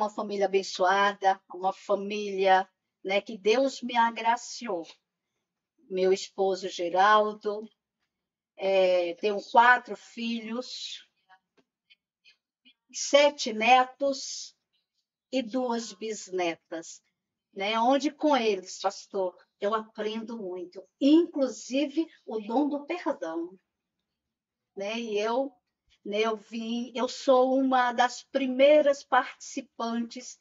uma família abençoada, uma família, né, que Deus me agraciou. Meu esposo Geraldo, tenho 4 filhos, 7 netos e 2 bisnetas, né? Onde com eles, pastor, eu aprendo muito, inclusive o dom do perdão, né? E eu sou uma das primeiras participantes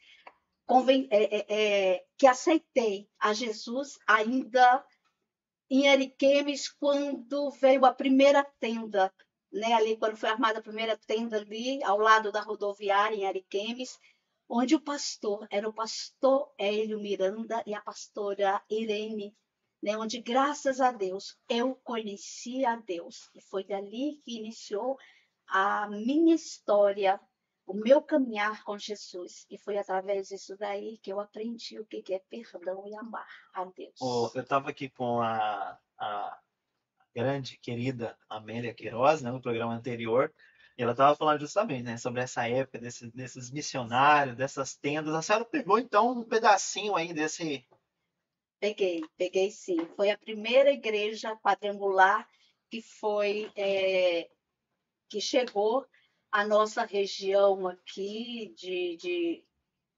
que aceitei a Jesus ainda em Ariquemes, quando veio a primeira tenda, né? Ali, quando foi armada a primeira tenda ali, ao lado da rodoviária em Ariquemes, onde o pastor era o pastor Hélio Miranda e a pastora Irene, né? Onde, graças a Deus, eu conheci a Deus. E foi dali que iniciou a minha história, o meu caminhar com Jesus. E foi através disso daí que eu aprendi o que é perdão e amar a Deus. Eu estava aqui com a grande querida Amélia Queiroz, né, no programa anterior, e ela estava falando justamente, né, sobre essa época desses missionários, dessas tendas. A senhora pegou então um pedacinho aí desse. Peguei sim. Foi a primeira igreja quadrangular que que chegou à nossa região aqui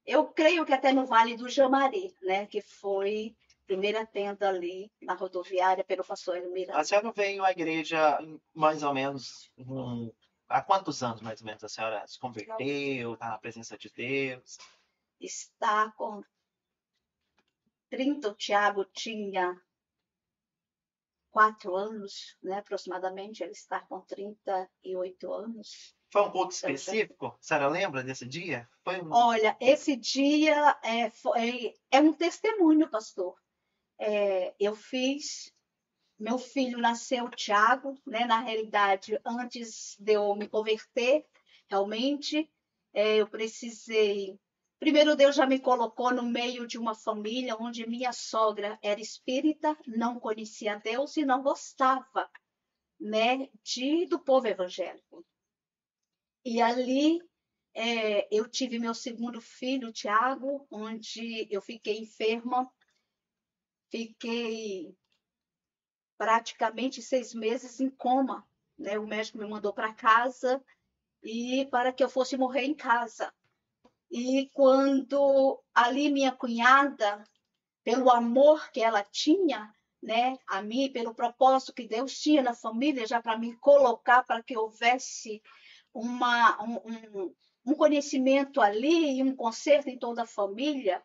eu creio que até no Vale do Jamari, né? Que foi a primeira tenda ali na rodoviária pelo pastor Elmira. A senhora veio à igreja mais ou menos há quantos anos mais ou menos a senhora se converteu, está na presença de Deus? Está com 30, o Tiago tinha 4 anos, né? Aproximadamente, ele está com 38 anos. Foi um pouco específico? A senhora lembra desse dia? Olha, esse dia é um testemunho, pastor. Eu fiz, meu filho nasceu Tiago, né? Na realidade, antes de eu me converter, realmente, eu precisei. Primeiro, Deus já me colocou no meio de uma família onde minha sogra era espírita, não conhecia Deus e não gostava, né, do povo evangélico. E ali eu tive meu segundo filho, Tiago, onde eu fiquei enferma, fiquei praticamente 6 meses em coma, né? O médico me mandou para casa e para que eu fosse morrer em casa. E quando ali minha cunhada, pelo amor que ela tinha, né, a mim, pelo propósito que Deus tinha na família, já para me colocar, para que houvesse um conhecimento ali e um conserto em toda a família,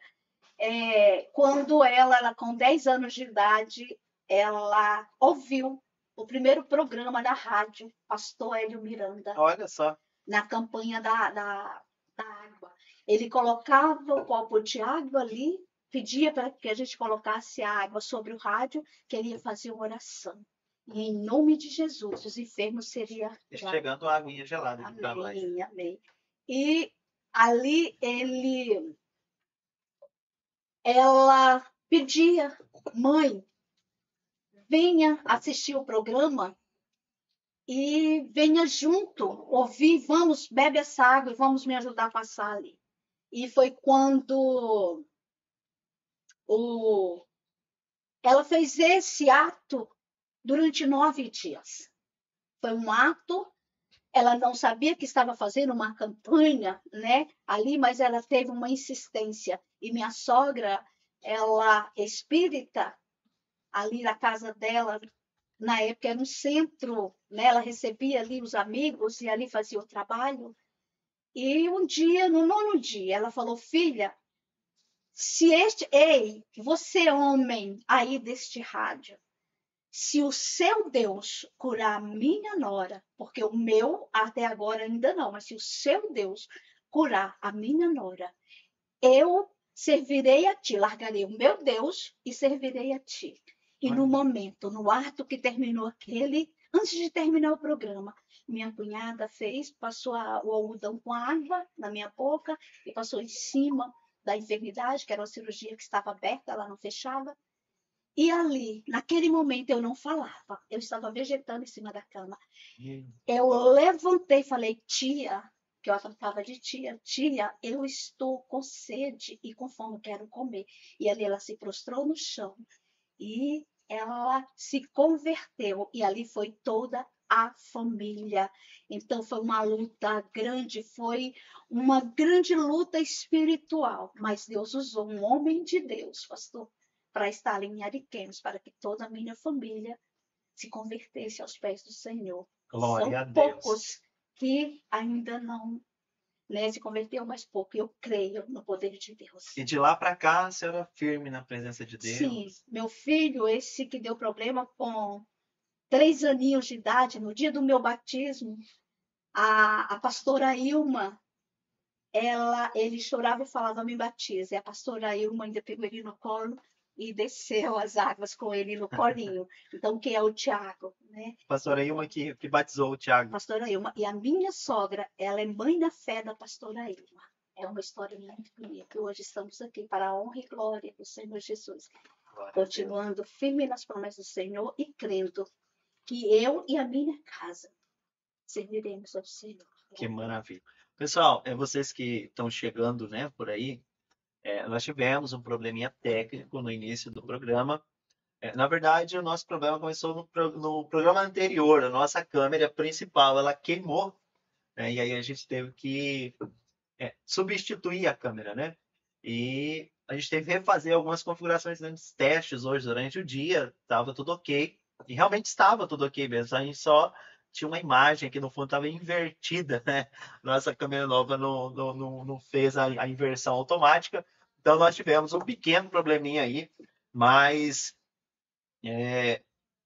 quando ela com 10 anos de idade, ela ouviu o primeiro programa da rádio, Pastor Hélio Miranda. Olha só. Na campanha da água. Ele colocava o copo de água ali, pedia para que a gente colocasse a água sobre o rádio, que ele ia fazer uma oração. E em nome de Jesus, os enfermos seriam. Chegando a aguinha gelada aqui para nós. Amém, amém. E ali ela pedia, mãe, venha assistir o programa e venha junto, ouvir, vamos, bebe essa água e vamos me ajudar a passar ali. E foi quando ela fez esse ato durante 9 dias. Foi um ato, ela não sabia que estava fazendo uma campanha, né, ali, mas ela teve uma insistência. E minha sogra, ela é espírita, ali na casa dela, na época era um centro, né, ela recebia ali os amigos e ali fazia o trabalho. E um dia, no 9º dia, ela falou, filha, ei, você homem aí deste rádio, se o seu Deus curar a minha nora, porque o meu até agora ainda não, mas se o seu Deus curar a minha nora, eu servirei a ti, largarei o meu Deus e servirei a ti. E no momento, no ato que terminou antes de terminar o programa, minha cunhada passou o algodão com água na minha boca e passou em cima da enfermidade, que era uma cirurgia que estava aberta, ela não fechava. E ali, naquele momento, eu não falava. Eu estava vegetando em cima da cama. Eu levantei e falei, tia, porque eu a tratava de tia. Tia, eu estou com sede e com fome, quero comer. E ali ela se prostrou no chão e ela se converteu. E ali foi toda a família. Então foi uma luta grande, foi uma grande luta espiritual. Mas Deus usou um homem de Deus, pastor, para estar em Ariquemes, para que toda a minha família se convertesse aos pés do Senhor. Glória São a Deus. poucos que ainda não, né, se converteu, mas pouco. Eu creio no poder de Deus. E de lá para cá, a senhora firme na presença de Sim, Deus. meu filho, esse que deu problema com 3 aninhos de idade, no dia do meu batismo, a pastora Ilma, ele chorava e falava, me batiza. E a pastora Ilma ainda pegou ele no colo e desceu as águas com ele no colinho. Então, quem é o Tiago, né? Pastora Ilma que batizou o Tiago. Pastora Ilma. E a minha sogra, ela é mãe da fé da pastora Ilma. É uma história muito bonita. Hoje estamos aqui para a honra e glória do Senhor Jesus. Continuando firme nas promessas do Senhor e crendo que eu e a minha casa serviremos ao Senhor. Que maravilha. Pessoal, vocês que estão chegando, né, por aí, nós tivemos um probleminha técnico no início do programa. Na verdade, o nosso problema começou no programa anterior. A nossa câmera principal, ela queimou, né, e aí a gente teve que substituir a câmera, né? E a gente teve que refazer algumas configurações nos testes hoje durante o dia. Estava tudo ok. E realmente estava tudo ok mesmo. A gente só tinha uma imagem que no fundo estava invertida, né? Nossa câmera nova não fez a inversão automática. Então nós tivemos um pequeno probleminha aí, mas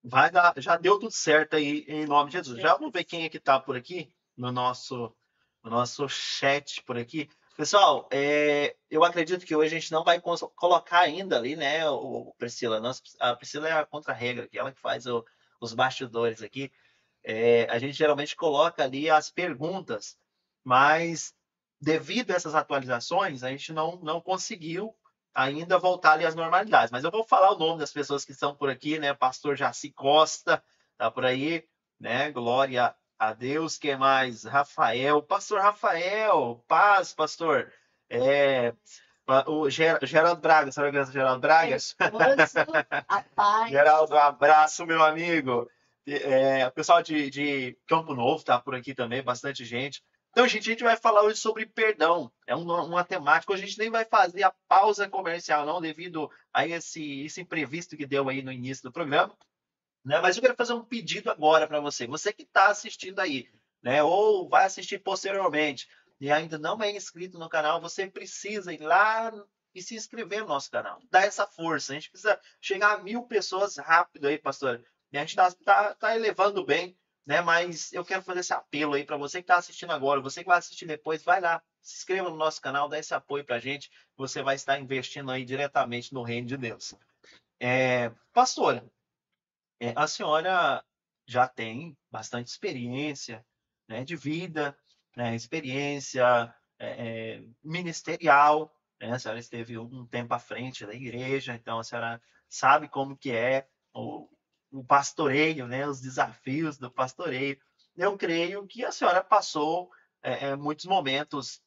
vai dar, já deu tudo certo aí em nome de Jesus. Já vamos ver quem é que está por aqui no nosso chat por aqui. Pessoal, eu acredito que hoje a gente não vai colocar ainda ali, né, Priscila? A Priscila é a contra-regra, que ela que faz os bastidores aqui. A gente geralmente coloca ali as perguntas, mas devido a essas atualizações, a gente não conseguiu ainda voltar ali às normalidades. Mas eu vou falar o nome das pessoas que estão por aqui, né? Pastor Jaci Costa tá por aí, né? Glória a Deus. Quem mais? Rafael, Pastor Rafael, paz, pastor. O Geraldo Braga, sabe o Geraldo Braga? A paz. Geraldo, um abraço, meu amigo. O pessoal de Campo Novo tá por aqui também, bastante gente. Então, gente, a gente vai falar hoje sobre perdão. É uma temática. Hoje a gente nem vai fazer a pausa comercial, não, devido a esse imprevisto que deu aí no início do programa. Né? Mas eu quero fazer um pedido agora para você. Você que está assistindo aí, né? Ou vai assistir posteriormente e ainda não é inscrito no canal, você precisa ir lá e se inscrever no nosso canal. Dá essa força. A gente precisa chegar a 1.000 pessoas rápido aí, pastor. E a gente tá elevando bem, né? Mas eu quero fazer esse apelo aí para você que está assistindo agora, você que vai assistir depois, vai lá, se inscreva no nosso canal, dá esse apoio para a gente. Você vai estar investindo aí diretamente no reino de Deus. Pastora, a senhora já tem bastante experiência, né, de vida, né, experiência ministerial, né? A senhora esteve um tempo à frente da igreja, então a senhora sabe como que é o pastoreio, né, os desafios do pastoreio. Eu creio que a senhora passou muitos momentos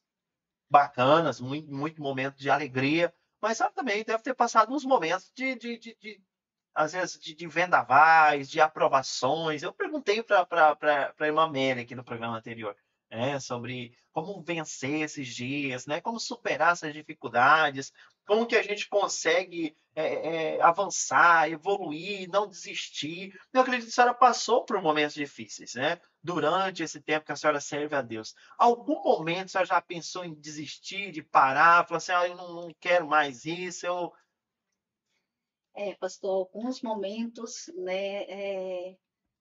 bacanas, muito momento de alegria, mas ela também deve ter passado uns momentos às vezes, de vendavais, de aprovações. Eu perguntei para a irmã Amélia aqui no programa anterior, né, sobre como vencer esses dias, né, como superar essas dificuldades, como que a gente consegue avançar, evoluir, não desistir. Eu acredito que a senhora passou por momentos difíceis, né? Durante esse tempo que a senhora serve a Deus. Algum momento a senhora já pensou em desistir, de parar, falar assim, eu não quero mais isso, Pastor, alguns momentos, né,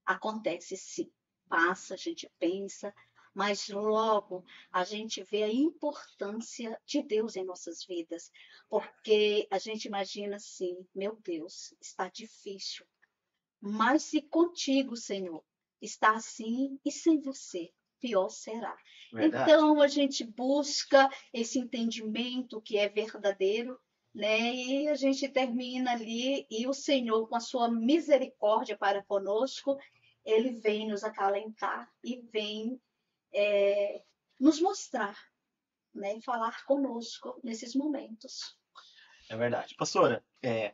acontece sim, passa, a gente pensa, mas logo a gente vê a importância de Deus em nossas vidas, porque a gente imagina assim, meu Deus, está difícil, mas se contigo, Senhor, está assim e sem você, pior será. verdade. Então a gente busca esse entendimento que é verdadeiro, né? E a gente termina ali e o Senhor, com a sua misericórdia para conosco, ele vem nos acalentar e vem nos mostrar, né? Falar conosco nesses momentos. É verdade. Pastora,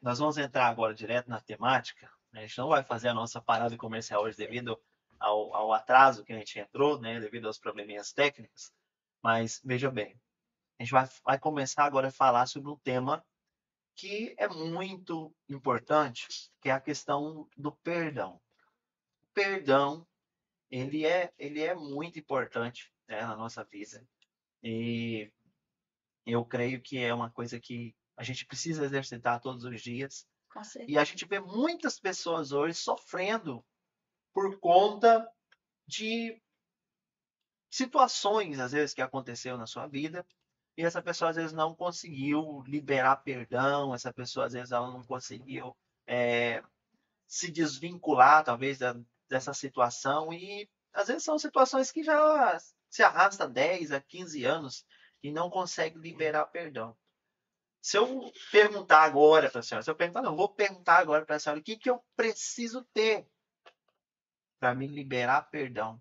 nós vamos entrar agora direto na temática, né? A gente não vai fazer a nossa parada comercial hoje devido ao atraso que a gente entrou, né? Devido aos probleminhas técnicos. Mas veja bem, a gente vai começar agora a falar sobre um tema que é muito importante, que é a questão do perdão. O perdão, ele é muito importante, né, na nossa vida. E eu creio que é uma coisa que a gente precisa exercitar todos os dias. Com E a certeza. gente vê muitas pessoas hoje sofrendo por conta de situações, às vezes, que aconteceu na sua vida. E essa pessoa, às vezes, não conseguiu liberar perdão. Essa pessoa, às vezes, ela não conseguiu é, se desvincular, talvez, dessa situação. E, às vezes, são situações que já se arrastam 10 a 15 anos e não consegue liberar perdão. Se eu perguntar agora para a senhora, se eu perguntar, não, vou perguntar agora para a senhora, o que, que eu preciso ter para me liberar perdão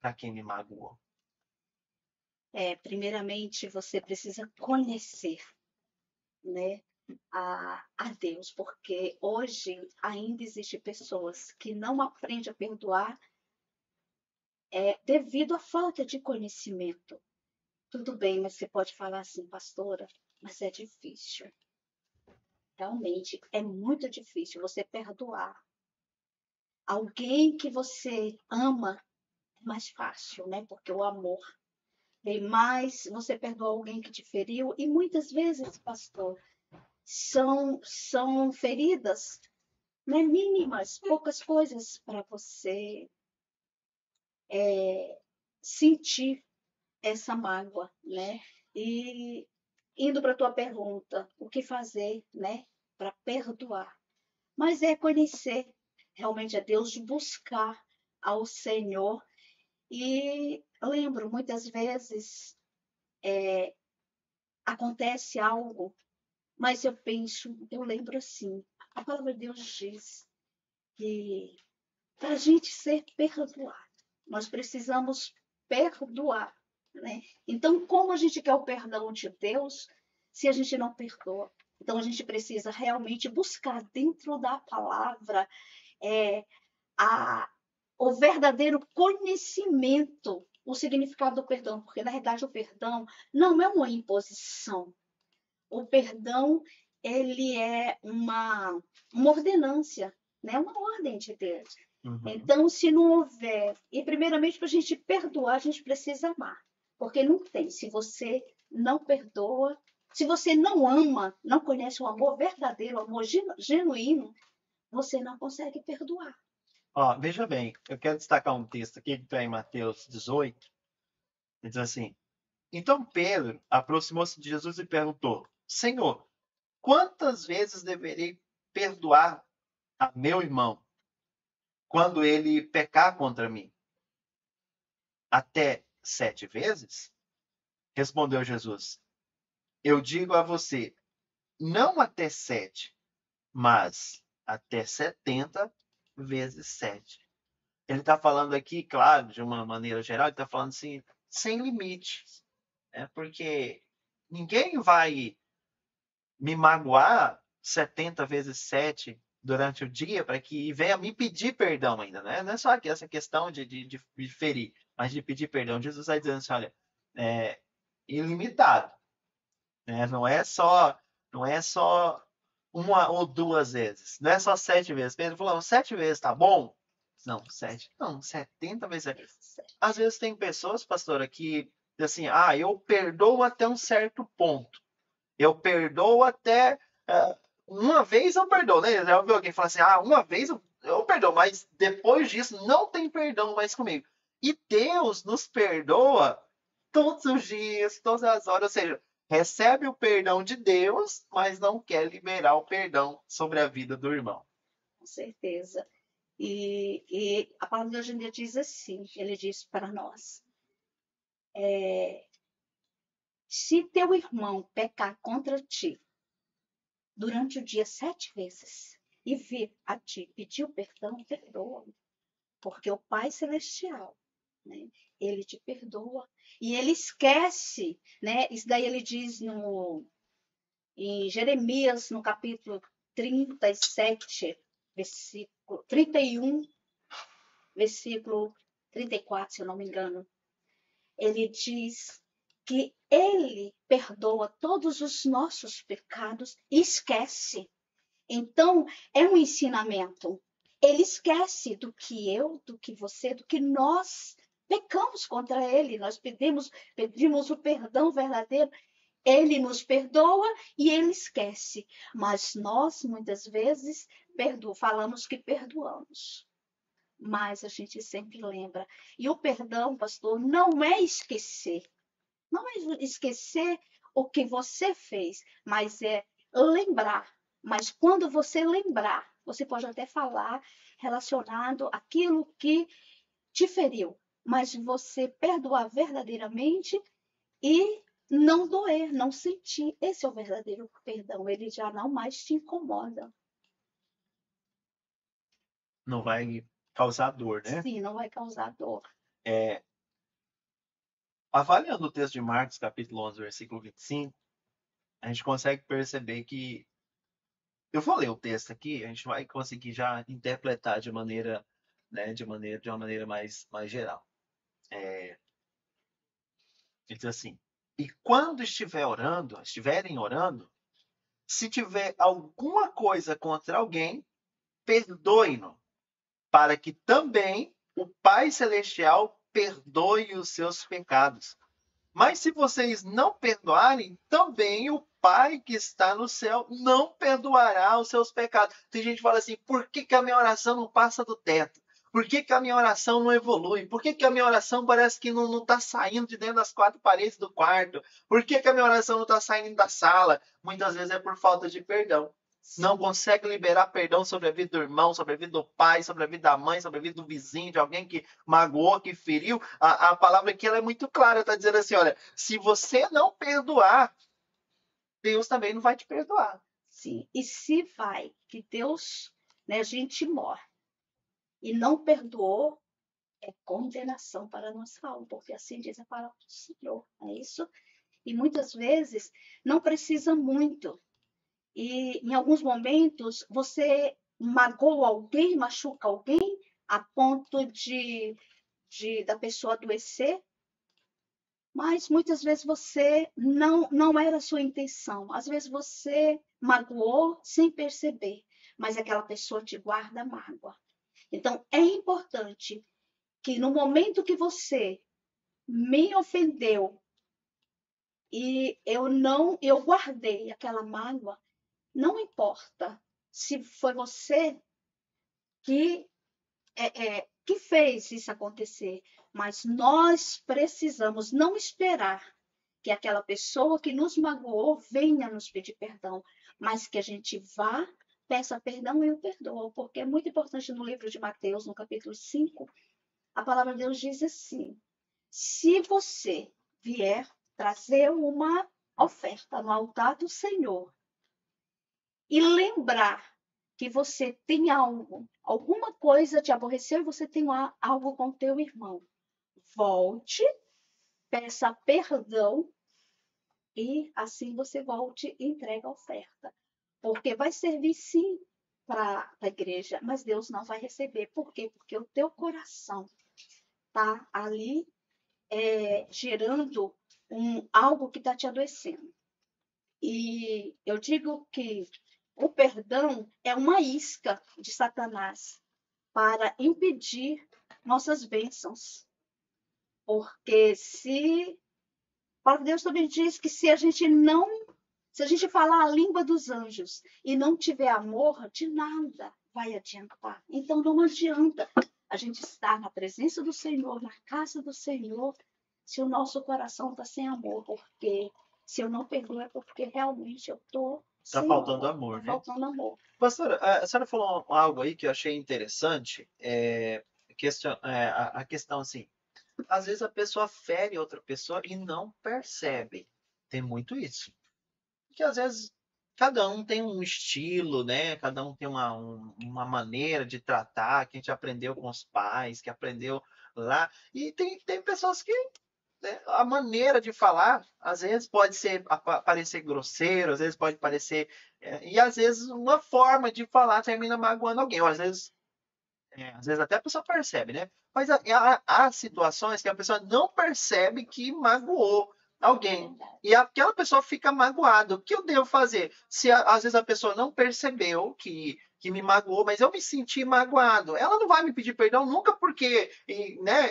para quem me magoou? Primeiramente, você precisa conhecer, né, a Deus, porque hoje ainda existem pessoas que não aprendem a perdoar devido à falta de conhecimento. Tudo bem, mas você pode falar assim, pastora, mas é difícil. Realmente é muito difícil você perdoar alguém que você ama. É mais fácil, né? Porque o amor vem mais, você perdoa alguém que te feriu e muitas vezes, pastor, são feridas, né, mínimas, poucas coisas para você sentir essa mágoa, né? E indo para a tua pergunta, o que fazer, né, para perdoar? Mas é conhecer realmente a Deus, buscar ao Senhor. E lembro, muitas vezes acontece algo, mas eu lembro assim, a palavra de Deus diz que para a gente ser perdoado, nós precisamos perdoar, né? Então, como a gente quer o perdão de Deus se a gente não perdoa? Então, a gente precisa realmente buscar dentro da palavra é, a, o verdadeiro conhecimento, o significado do perdão, porque na verdade o perdão não é uma imposição. O perdão, ele é uma ordenância, né? Uma ordem de Deus. Uhum. Então, se não houver, e primeiramente para a gente perdoar, a gente precisa amar, porque não tem. Se você não perdoa, se você não ama, não conhece o amor verdadeiro, o amor genuíno, você não consegue perdoar. Ó, veja bem, eu quero destacar um texto aqui que está em Mateus 18, que diz assim: Então Pedro aproximou-se de Jesus e perguntou: Senhor, quantas vezes deverei perdoar a meu irmão quando ele pecar contra mim? Até 7 vezes? Respondeu Jesus: Eu digo a você, não até 7, mas até 70 vezes 7. Ele está falando aqui, claro, de uma maneira geral, ele está falando assim, sem limite. Né? Porque ninguém vai me magoar 70 vezes 7 durante o dia para que venha me pedir perdão ainda. Né? Não é só essa questão de ferir, mas de pedir perdão. Jesus vai dizendo assim, olha, é ilimitado. Né? Não é só uma ou duas vezes. Não é só 7 vezes. Pedro falou, 7 vezes tá bom? Não, 7. Não, 70 vezes. Às vezes tem pessoas, pastora, que assim, eu perdoo até um certo ponto. Eu perdoo até uma vez eu perdoo, né? Já ouviu alguém falar assim, uma vez eu perdoo, mas depois disso não tem perdão mais comigo. E Deus nos perdoa todos os dias, todas as horas, ou seja, recebe o perdão de Deus, mas não quer liberar o perdão sobre a vida do irmão. Com certeza. E a palavra de hoje em dia diz assim, ele diz para nós, se teu irmão pecar contra ti durante o dia 7 vezes e vir a ti pedir o perdão, perdoa, porque o Pai Celestial, né? Ele te perdoa e ele esquece, né? Isso daí ele diz em Jeremias, no capítulo 37, versículo 31, versículo 34, se eu não me engano. Ele diz que ele perdoa todos os nossos pecados e esquece. Então, é um ensinamento. Ele esquece do que eu, do que você, do que nós pecamos contra ele. Nós pedimos o perdão verdadeiro. Ele nos perdoa e ele esquece. Mas nós, muitas vezes, falamos que perdoamos. Mas a gente sempre lembra. E o perdão, pastor, não é esquecer. Não é esquecer o que você fez, mas é lembrar. Mas quando você lembrar, você pode até falar relacionado àquilo que te feriu, mas você perdoar verdadeiramente e não doer, não sentir. Esse é o verdadeiro perdão. Ele já não mais te incomoda. Não vai causar dor, né? Sim, não vai causar dor. Avaliando o texto de Marcos, capítulo 11, versículo 25, a gente consegue perceber que eu vou ler o texto aqui, a gente vai conseguir já interpretar de maneira, né, de uma maneira mais geral. Ele diz assim: e quando estiverem orando, se tiver alguma coisa contra alguém, perdoe-no, para que também o Pai Celestial perdoe os seus pecados. Mas se vocês não perdoarem, também o Pai que está no céu não perdoará os seus pecados. Tem gente que fala assim: por que a minha oração não passa do teto? Por que a minha oração não evolui? Por que a minha oração parece que não está saindo de dentro das quatro paredes do quarto? Por que a minha oração não está saindo da sala? Muitas vezes é por falta de perdão. Não consegue liberar perdão sobre a vida do irmão, sobre a vida do pai, sobre a vida da mãe, sobre a vida do vizinho, de alguém que magoou, que feriu. A palavra aqui ela é muito clara, está dizendo assim: olha, se você não perdoar, Deus também não vai te perdoar. Sim, e se vai, que Deus, né, a gente morre e não perdoou, é condenação para a nossa alma, porque assim diz a palavra do Senhor, é isso? E muitas vezes não precisa muito. E em alguns momentos você magoa alguém, machuca alguém, a ponto da pessoa adoecer, mas muitas vezes você não era a sua intenção. Às vezes você magoou sem perceber, mas aquela pessoa te guarda mágoa. Então é importante que no momento que você me ofendeu e eu guardei aquela mágoa, não importa se foi você que que fez isso acontecer, mas nós precisamos não esperar que aquela pessoa que nos magoou venha nos pedir perdão, mas que a gente vá, peça perdão e o perdoa, porque é muito importante no livro de Mateus, no capítulo 5, a palavra de Deus diz assim: se você vier trazer uma oferta no altar do Senhor e lembrar que você tem algo, alguma coisa te aborreceu e você tem algo com teu irmão, volte, peça perdão e assim você volte e entrega a oferta. Porque vai servir sim para a igreja, mas Deus não vai receber. Por quê? Porque o teu coração está ali gerando algo que está te adoecendo. E eu digo que o perdão é uma isca de Satanás para impedir nossas bênçãos. Porque a palavra de Deus também diz que se a gente falar a língua dos anjos e não tiver amor, de nada vai adiantar. Então não adianta a gente estar na presença do Senhor, na casa do Senhor, se o nosso coração está sem amor, porque se eu não perdoo é porque realmente eu estou Está sem faltando amor, amor, está né? faltando amor. Pastora, a senhora falou algo aí que eu achei interessante, a questão assim, às vezes a pessoa fere outra pessoa e não percebe. Tem muito isso. Porque às vezes cada um tem um estilo, né? Cada um tem uma maneira de tratar que a gente aprendeu com os pais, que aprendeu lá. E tem pessoas que, né, a maneira de falar, às vezes pode ser parecer grosseiro, às vezes pode parecer. E às vezes uma forma de falar termina magoando alguém. Ou às vezes até a pessoa percebe, né? Mas há situações que a pessoa não percebe que magoou alguém. E aquela pessoa fica magoada. O que eu devo fazer? Se às vezes a pessoa não percebeu que me magoou, mas eu me senti magoado, ela não vai me pedir perdão nunca porque, né?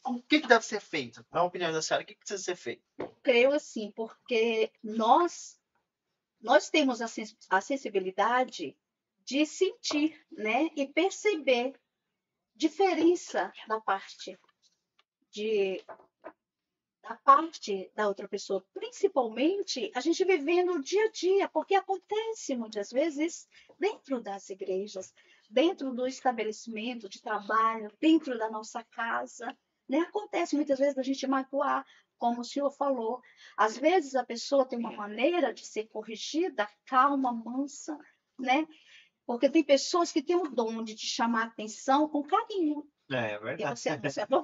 O que deve ser feito? Na opinião da senhora, o que precisa ser feito? Creio assim, porque nós temos a sensibilidade de sentir, né, e perceber diferença de, da parte da outra pessoa, principalmente a gente vivendo o dia a dia, porque acontece muitas vezes dentro das igrejas, dentro do estabelecimento de trabalho, dentro da nossa casa, né? Acontece muitas vezes a gente magoar, como o senhor falou. Às vezes a pessoa tem uma maneira de ser corrigida, calma, mansa, né? Porque tem pessoas que têm o dom de te chamar a atenção com carinho, É porque verdade. você não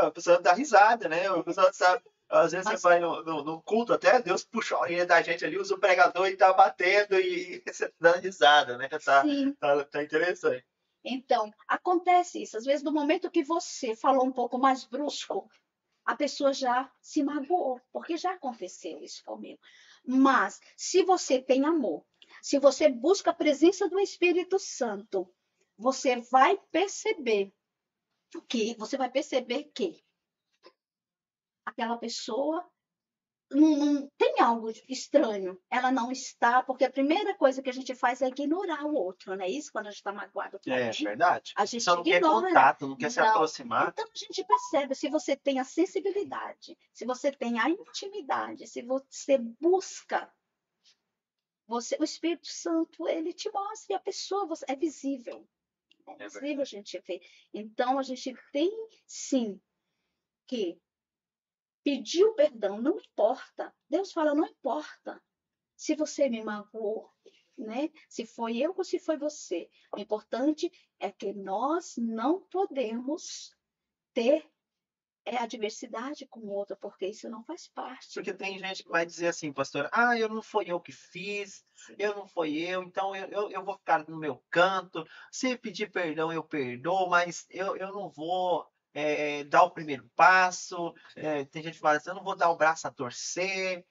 A pessoa dá risada, né? A pessoa sabe. Às vezes você mas vai no culto até, Deus puxa a orelha da gente ali, usa o pregador e tá batendo e você tá dando risada, né? sim. Tá interessante. Então, acontece isso. Às vezes, no momento que você falou um pouco mais brusco, a pessoa já se magoou, porque já aconteceu isso comigo. Mas, se você tem amor, se você busca a presença do Espírito Santo, você vai perceber que aquela pessoa não tem algo estranho. Ela não está, porque a primeira coisa que a gente faz é ignorar o outro, não é isso? Quando a gente está magoado com É alguém, verdade. a Só gente não quer ignora. contato, não quer se Não. aproximar. Então a gente percebe se você tem a sensibilidade, se você tem a intimidade, se você busca, o Espírito Santo, ele te mostra e a pessoa é visível. É É visível a verdade. gente ver. Então a gente tem sim que pedir o perdão, não importa. Deus fala, não importa se você me magoou, né? Se foi eu ou se foi você. O importante é que nós não podemos ter adversidade com o outro, porque isso não faz parte. Porque tem gente que vai dizer assim, pastor, eu não foi eu que fiz, eu não foi eu, então eu vou ficar no meu canto. Se pedir perdão, eu perdoo, mas eu não vou dar o primeiro passo. Tem gente que fala assim, eu não vou dar o braço a torcer,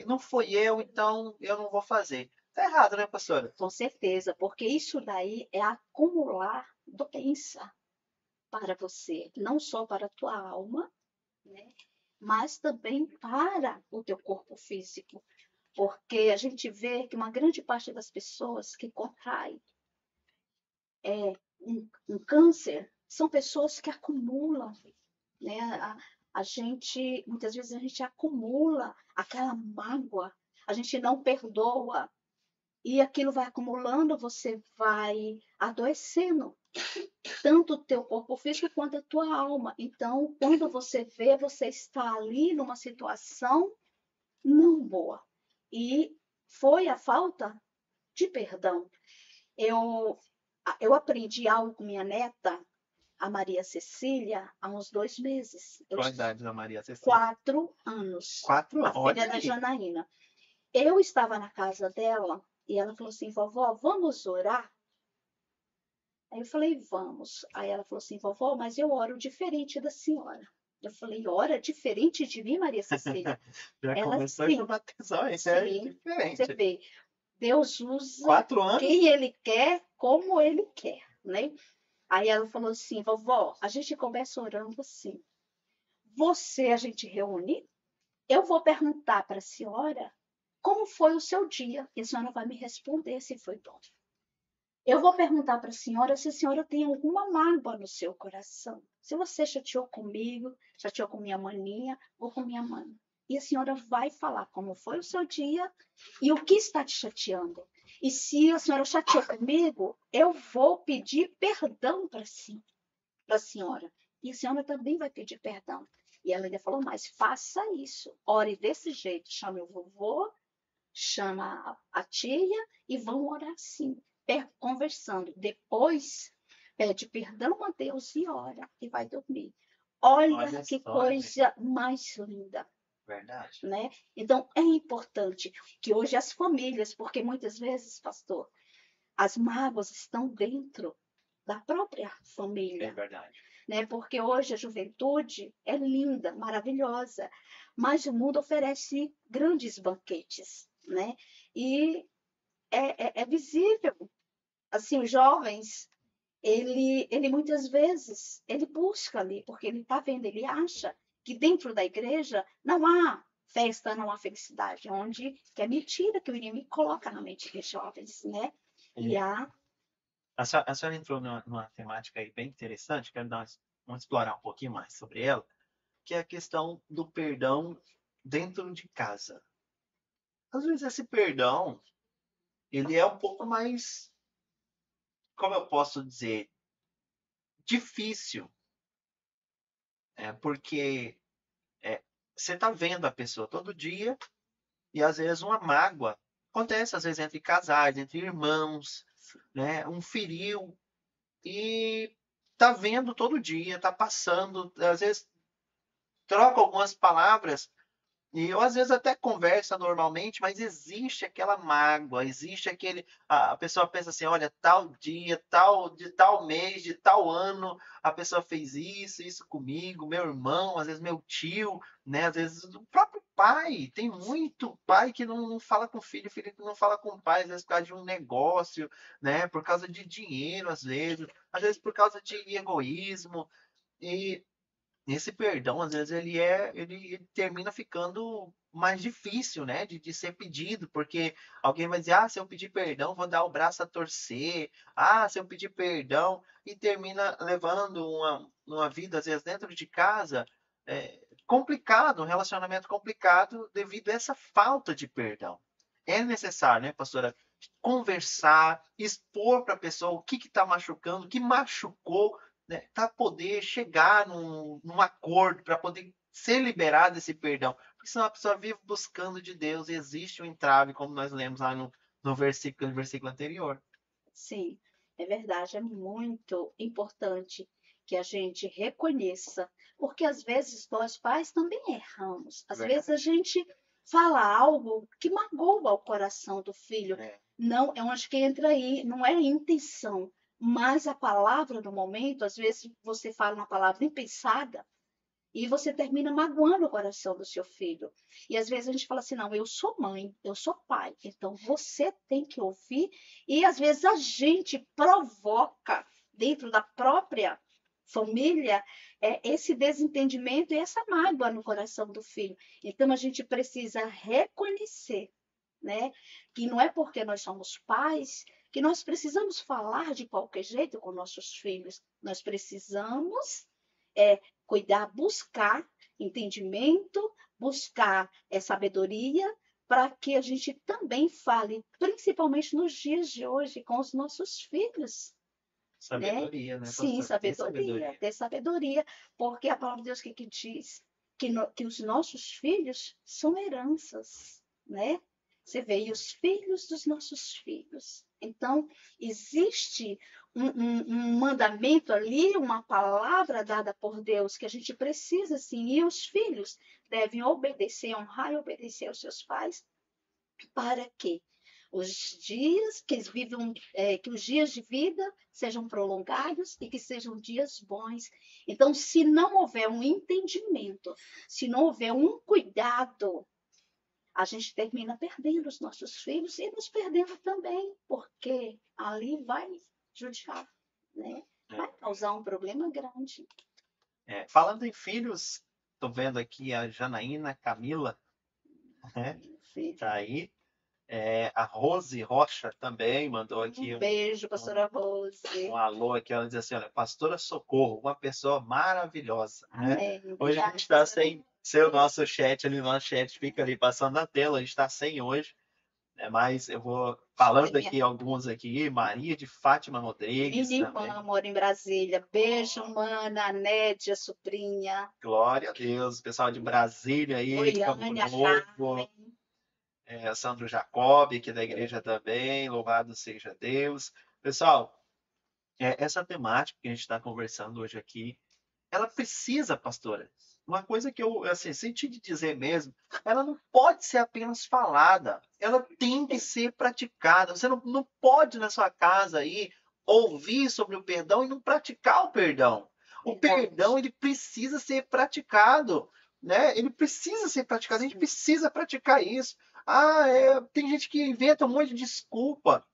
não foi eu, então eu não vou fazer. Tá errado, né, pastora? Com certeza, porque isso daí é acumular doença para você, não só para a tua alma, né? Mas também para o teu corpo físico. Porque a gente vê que uma grande parte das pessoas que contraem um câncer são pessoas que acumulam, né? Muitas vezes a gente acumula aquela mágoa, a gente não perdoa, e aquilo vai acumulando, você vai adoecendo, tanto o teu corpo físico quanto a tua alma. Então, quando você vê, você está ali numa situação não boa. E foi a falta de perdão. Eu, eu aprendi algo com minha neta, a Maria Cecília, há uns 2 meses. Qual a idade da Maria Cecília? 4 anos. 4 anos, A filha olha da aí. Janaína. Eu estava na casa dela e ela falou assim, vovó, vamos orar? Aí eu falei, vamos. Aí ela falou assim, vovó, mas eu oro diferente da senhora. Eu falei, ora diferente de mim, Maria Cecília? Já Ela, começou a sim, chamar atenção, isso é sim. Você diferente. vê, Deus usa 4 anos? quem Ele quer, como Ele quer, né? Aí ela falou assim, vovó, a gente começa orando assim. A gente reúne, eu vou perguntar para a senhora como foi o seu dia, e a senhora vai me responder se foi bom. Eu vou perguntar para a senhora se a senhora tem alguma mágoa no seu coração. Se você chateou comigo, chateou com minha maninha ou com minha mãe. E a senhora vai falar como foi o seu dia e o que está te chateando. E se a senhora chateou comigo, eu vou pedir perdão para a senhora. E a senhora também vai pedir perdão. E ela ainda falou, mas faça isso. Ore desse jeito. Chame o vovô, chama a tia e vão orar assim, conversando. Depois, pede perdão a Deus e ora e vai dormir. Olha Olha que só, gente. coisa mais linda, Verdade. né? Então é importante que hoje as famílias, porque muitas vezes, pastor, as mágoas estão dentro da própria É família, verdade. né? Porque hoje a juventude é linda, maravilhosa, mas o mundo oferece grandes banquetes, né? E é visível, assim, os jovens, ele muitas vezes, ele busca ali, porque ele está vendo, ele acha que dentro da igreja não há festa, não há felicidade, onde que é mentira que o inimigo coloca na mente dos jovens, né? E É. há, A senhora entrou numa temática aí bem interessante, quero vamos explorar um pouquinho mais sobre ela, que é a questão do perdão dentro de casa. Às vezes esse perdão, ele é um pouco mais, como eu posso dizer, difícil, porque é, você está vendo a pessoa todo dia e às vezes uma mágoa acontece, às vezes entre casais, entre irmãos, né? Um feriu e tá vendo todo dia, tá passando, às vezes troca algumas palavras e eu às vezes até conversa normalmente, mas existe aquela mágoa, existe aquele. A pessoa pensa assim: olha, tal dia, de tal mês, de tal ano, a pessoa fez isso, isso comigo, meu irmão, às vezes meu tio, né? Às vezes o próprio pai. Tem muito pai que não fala com o filho que não fala com o pai, às vezes por causa de um negócio, né? Por causa de dinheiro, às vezes por causa de egoísmo. E esse perdão, às vezes, ele termina ficando mais difícil, né, de ser pedido, porque alguém vai dizer, ah, se eu pedir perdão, vou dar o braço a torcer, ah, se eu pedir perdão, e termina levando uma vida, às vezes, dentro de casa, complicado, um relacionamento complicado devido a essa falta de perdão. É necessário, né, pastora, conversar, expor para a pessoa o que está machucando, o que machucou, né, para poder chegar num acordo, para poder ser liberado esse perdão. Porque senão a pessoa vive buscando de Deus e existe um entrave, como nós lemos lá no versículo anterior. sim, é verdade, é muito importante que a gente reconheça, porque às vezes nós pais também erramos. Às vezes a Verdade. gente fala algo que magoa o coração do filho. É, Não, eu acho que entra aí, não é a intenção, mas a palavra no momento, às vezes você fala uma palavra impensada e você termina magoando o coração do seu filho. E às vezes a gente fala assim: não, eu sou mãe, eu sou pai, então você tem que ouvir. E às vezes a gente provoca dentro da própria família esse desentendimento e essa mágoa no coração do filho. Então a gente precisa reconhecer, né, que não é porque nós somos pais que nós precisamos falar de qualquer jeito com nossos filhos. Nós precisamos cuidar, buscar entendimento, buscar sabedoria, para que a gente também fale, principalmente nos dias de hoje, com os nossos filhos, né? sabedoria, né, Sim, pastor? Ter sabedoria, sabedoria. ter sabedoria, porque a palavra de Deus que diz que os nossos filhos são heranças, né? Você vê, e os filhos dos nossos filhos. Então, existe um mandamento ali, uma palavra dada por Deus que a gente precisa, sim, e os filhos devem obedecer, honrar e obedecer aos seus pais, para que os dias que eles vivam, que os dias de vida sejam prolongados e que sejam dias bons. Então, se não houver um entendimento, se não houver um cuidado, a gente termina perdendo os nossos filhos e nos perdendo também, porque ali vai judiar, né? Vai causar um problema grande. Falando em filhos, estou vendo aqui a Janaína Camila, né? Sim. Tá aí. A Rose Rocha também mandou aqui Um beijo, um, pastora Rose. um alô aqui. Ela diz assim: olha, pastora Socorro, uma pessoa maravilhosa, né? Amém. Hoje a Obrigada, gente está pastora sem o Rose. nosso chat ali, o nosso chat fica ali passando na tela, a gente está sem hoje, né? Mas eu vou falando aqui alguns aqui, Maria de Fátima Rodrigues Minha também. irmã mora em Brasília. Beijo, mana, Nédia, sobrinha. Glória a Deus, pessoal de Brasília aí, Campo Goiânia, Novo, Carmen. Sandro Jacob, aqui da igreja também, louvado seja Deus. Pessoal, essa temática que a gente está conversando hoje aqui, ela precisa, pastora. Uma coisa que eu, assim, senti de dizer mesmo, ela não pode ser apenas falada, ela tem que ser praticada. Você não pode na sua casa aí ouvir sobre o perdão e não praticar o perdão. O perdão, ele precisa ser praticado, né? Ele precisa ser praticado, a gente precisa praticar isso. Tem gente que inventa um monte de desculpa.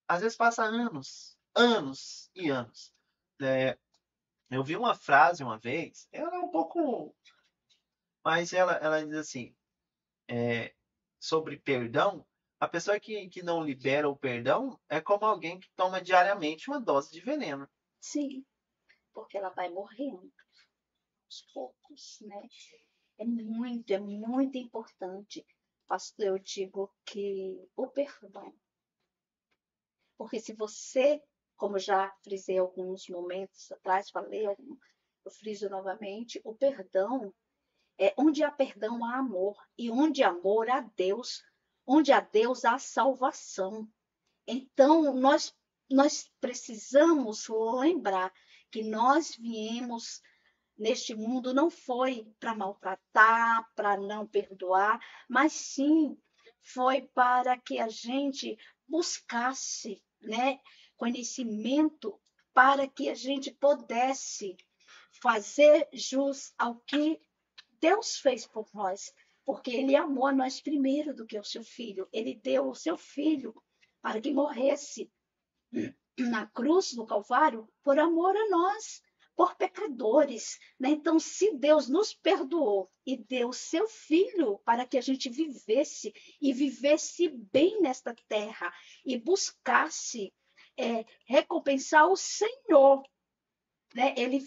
Às vezes passa anos, anos e anos. É, eu vi uma frase uma vez, ela é um pouco. Mas ela diz assim, sobre perdão, a pessoa que não libera o perdão é como alguém que toma diariamente uma dose de veneno. Sim, porque ela vai morrendo aos poucos, né? É muito importante, pastor, eu digo que o perdão. Porque se você, como já frisei alguns momentos atrás, falei, eu friso novamente, o perdão onde há perdão há amor, e onde há amor há Deus, onde há Deus há salvação. Então, nós precisamos lembrar que nós viemos neste mundo não foi para maltratar, para não perdoar, mas sim foi para que a gente buscasse, né, conhecimento para que a gente pudesse fazer jus ao que Deus fez por nós, porque Ele amou a nós primeiro do que o seu filho. Ele deu o seu filho para que morresse na cruz, no Calvário, por amor a nós, por pecadores. Né? Então, se Deus nos perdoou e deu o seu filho para que a gente vivesse e vivesse bem nesta terra e buscasse recompensar o Senhor, né? Ele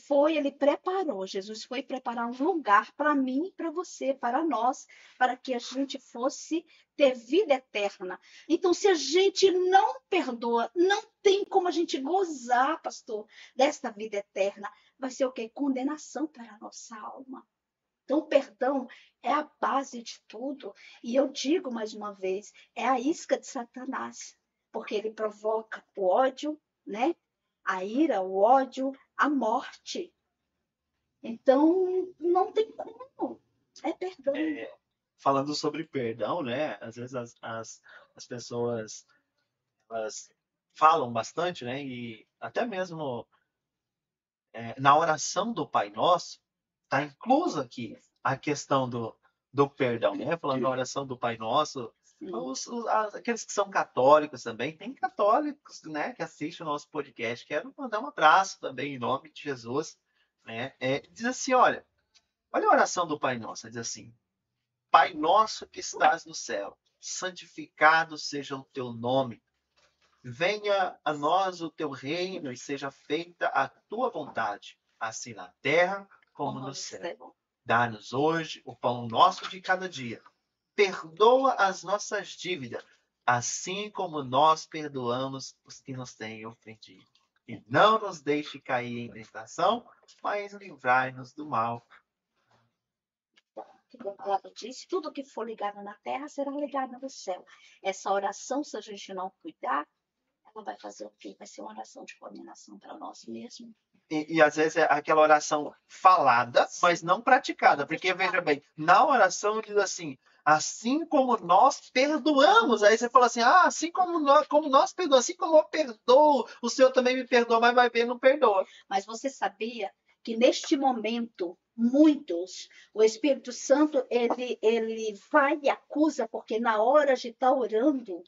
preparou, Jesus foi preparar um lugar para mim, para você, para nós, para que a gente fosse ter vida eterna. Então, se a gente não perdoa, não tem como a gente gozar, pastor, desta vida eterna. Vai ser o quê? Condenação para a nossa alma. Então, o perdão é a base de tudo. E eu digo mais uma vez, é a isca de Satanás, porque ele provoca o ódio, né? A ira, o ódio, a morte. Então, não tem como. É perdão. Falando sobre perdão, né? Às vezes as pessoas elas falam bastante, né? E até mesmo na oração do Pai Nosso, está incluso aqui a questão do perdão, né? Falando da oração do Pai Nosso, aqueles que são católicos também, tem católicos, né, que assistem o nosso podcast. Quero mandar um abraço também em nome de Jesus, né? Diz assim, olha a oração do Pai Nosso, diz assim: Pai nosso que estás no céu, santificado seja o teu nome. Venha a nós o teu reino e seja feita a tua vontade, assim na terra como no céu. Dá-nos hoje o pão nosso de cada dia. Perdoa as nossas dívidas, assim como nós perdoamos os que nos têm ofendido. E não nos deixe cair em tentação, mas livrai-nos do mal. Que a palavra diz, tudo que for ligado na terra será ligado no céu. Essa oração, se a gente não cuidar, ela vai fazer o quê? Vai ser uma oração de condenação para nós mesmos. E às vezes é aquela oração falada, mas não praticada. Porque, veja bem, na oração diz assim como nós perdoamos. Aí você fala assim, assim como nós perdoamos, assim como eu perdoo, o Senhor também me perdoa, mas vai ver, não perdoa. Mas você sabia que neste momento, muitos, o Espírito Santo, ele vai e acusa, porque na hora de estar orando,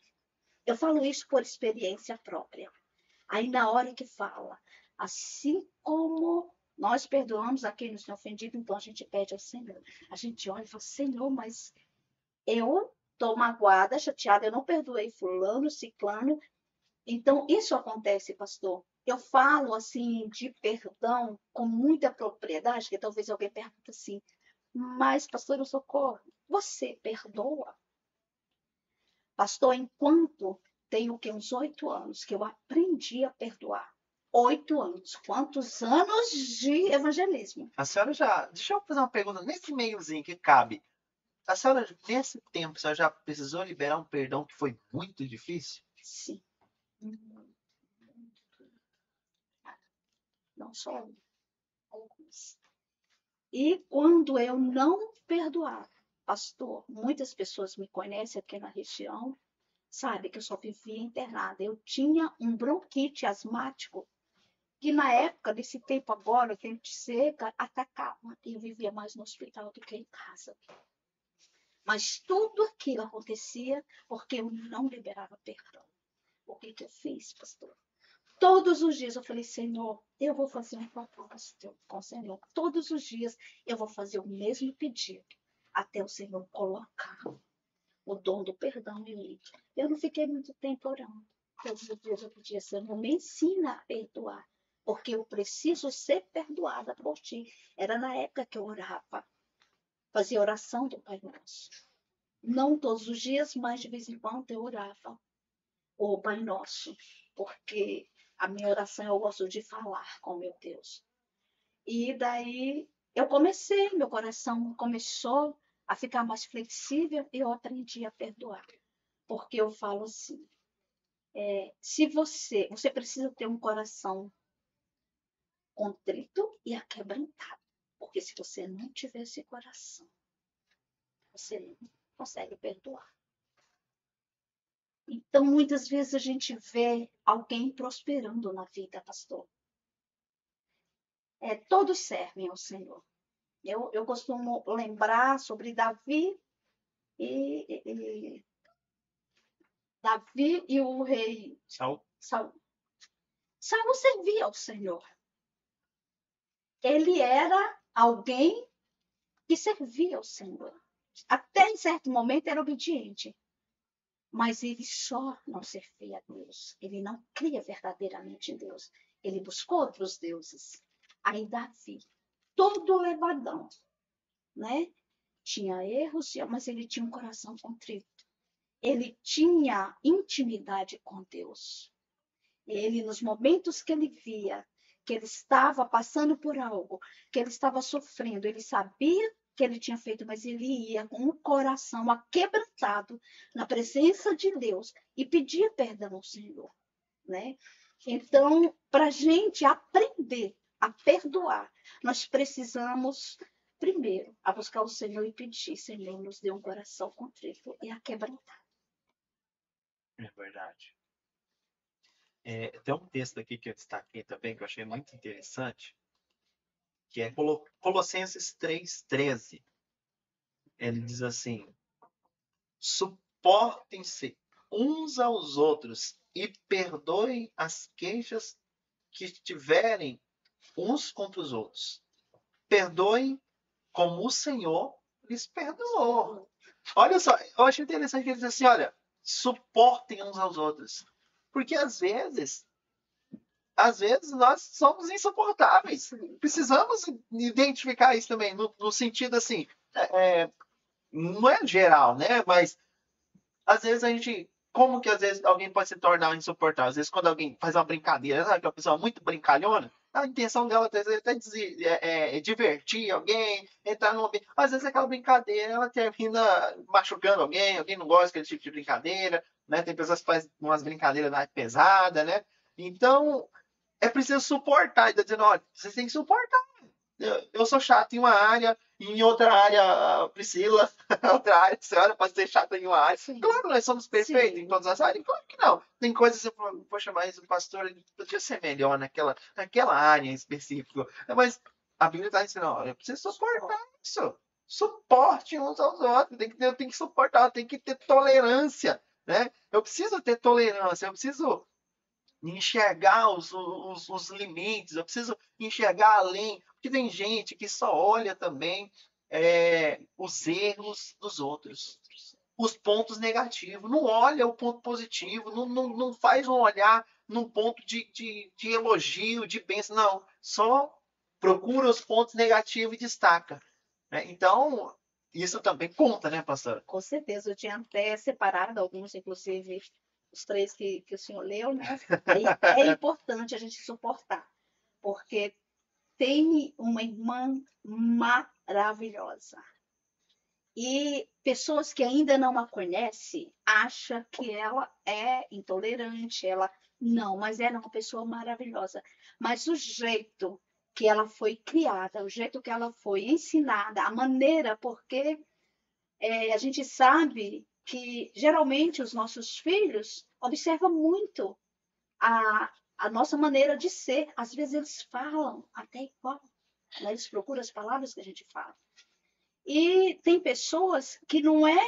eu falo isso por experiência própria. Aí na hora que fala, assim como nós perdoamos a quem nos tem ofendido, então a gente pede ao Senhor. A gente olha e fala, Senhor, mas eu estou magoada, chateada, eu não perdoei fulano, ciclano. Então, isso acontece, pastor. Eu falo assim de perdão com muita propriedade, que talvez alguém pergunte assim, mas, pastor, eu socorro, você perdoa? Pastor, enquanto tenho que uns 8 anos que eu aprendi a perdoar. 8 anos. Quantos anos de evangelismo? A senhora já. Deixa eu fazer uma pergunta nesse meiozinho que cabe. A senhora, nesse tempo, a senhora já precisou liberar um perdão que foi muito difícil? Sim. não só um, alguns. E quando eu não perdoava, pastor, muitas pessoas me conhecem aqui na região, sabe que eu só vivia internada. Eu tinha um bronquite asmático, que na época, nesse tempo agora, tempo de seca, atacava. E eu vivia mais no hospital do que em casa. Mas tudo aquilo acontecia porque eu não liberava perdão. O que eu fiz, pastor? Todos os dias eu falei, Senhor, eu vou fazer um propósito com o Senhor. Todos os dias eu vou fazer o mesmo pedido, até o Senhor colocar o dom do perdão em mim. Eu não fiquei muito tempo orando. Todos os dias eu pedia, Senhor, me ensina a perdoar, porque eu preciso ser perdoada por ti. Era na época que eu orava, fazia oração do Pai Nosso. Não todos os dias, mas de vez em quando eu orava o Pai Nosso, porque a minha oração eu gosto de falar com meu Deus. E daí meu coração começou a ficar mais flexível e eu aprendi a perdoar. Porque eu falo assim, se você precisa ter um coração contrito e aquebrantado. Porque se você não tiver esse coração, você não consegue perdoar. Então, muitas vezes a gente vê alguém prosperando na vida, pastor. Todos servem ao Senhor. Eu costumo lembrar sobre Davi e o rei Saul. Saul. Saul servia ao Senhor. Ele era alguém que servia ao Senhor. Até em certo momento era obediente. Mas ele só não servia a Deus. Ele não cria verdadeiramente em Deus. Ele buscou outros deuses. Aí Davi, todo levadão, né? Tinha erros, mas ele tinha um coração contrito. Ele tinha intimidade com Deus. Ele, nos momentos que ele via que ele estava passando por algo, que ele estava sofrendo, ele sabia que ele tinha feito, mas ele ia com o coração aquebrantado na presença de Deus e pedia perdão ao Senhor, né? Então, para a gente aprender a perdoar, nós precisamos, primeiro, a buscar o Senhor e pedir, Senhor, nos dê um coração contrito e aquebrantado. É verdade. Tem um texto aqui que eu destaquei também, que eu achei muito interessante, que é Colossenses 3,13. Ele diz assim, suportem-se uns aos outros e perdoem as queixas que tiverem uns contra os outros. Perdoem como o Senhor lhes perdoou. Olha só, eu achei interessante que ele diz assim, olha, suportem uns aos outros. Porque às vezes nós somos insuportáveis. Precisamos identificar isso também, no sentido assim, não é geral, né? Mas às vezes a gente. Como que às vezes alguém pode se tornar insuportável? Às vezes quando alguém faz uma brincadeira, sabe, que é uma pessoa muito brincalhona, a intenção dela às vezes até divertir alguém, entrar num ambiente. Às vezes aquela brincadeira ela termina machucando alguém não gosta daquele tipo de brincadeira, né? Tem pessoas que fazem umas brincadeiras mais pesadas, né? Então, é preciso suportar. Está dizendo, olha, vocês têm que suportar. Eu sou chato em uma área, em outra área, Priscila, outra área, a senhora pode ser chata em uma área. Sim. Claro que nós somos perfeitos Sim. em todas as áreas. Claro que não. Tem coisas que você fala, poxa, mas o pastor podia ser melhor naquela área em específico. Mas a Bíblia está dizendo, olha, eu preciso suportar isso. Suporte uns aos outros. Eu tenho que suportar, eu tenho que ter tolerância. Né? Eu preciso ter tolerância, eu preciso enxergar os limites, eu preciso enxergar além, porque tem gente que só olha também os erros dos outros, os pontos negativos, não olha o ponto positivo, não faz um olhar num ponto de elogio, de bênção, não, só procura os pontos negativos e destaca. Né? Então, isso também conta, né, pastora? Com certeza, eu tinha até separado alguns, inclusive os 3 que o senhor leu, né? É importante a gente suportar, porque tem uma irmã maravilhosa. E pessoas que ainda não a conhecem acham que ela é intolerante, ela Não, mas ela é uma pessoa maravilhosa. Mas o jeito que ela foi criada, o jeito que ela foi ensinada, a maneira, porque a gente sabe que geralmente os nossos filhos observam muito a nossa maneira de ser. Às vezes eles falam até igual, né? Eles procuram as palavras que a gente fala. E tem pessoas que não é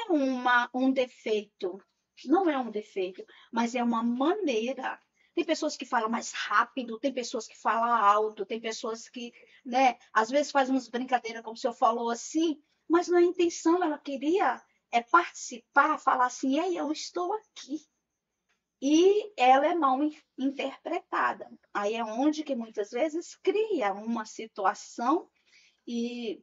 um defeito, não é um defeito, mas é uma maneira. Tem pessoas que falam mais rápido, tem pessoas que falam alto, tem pessoas que, né, às vezes fazem umas brincadeiras, como o senhor falou assim, mas não é intenção, ela queria participar, falar assim, ei, eu estou aqui. E ela é mal interpretada. Aí é onde que muitas vezes cria uma situação e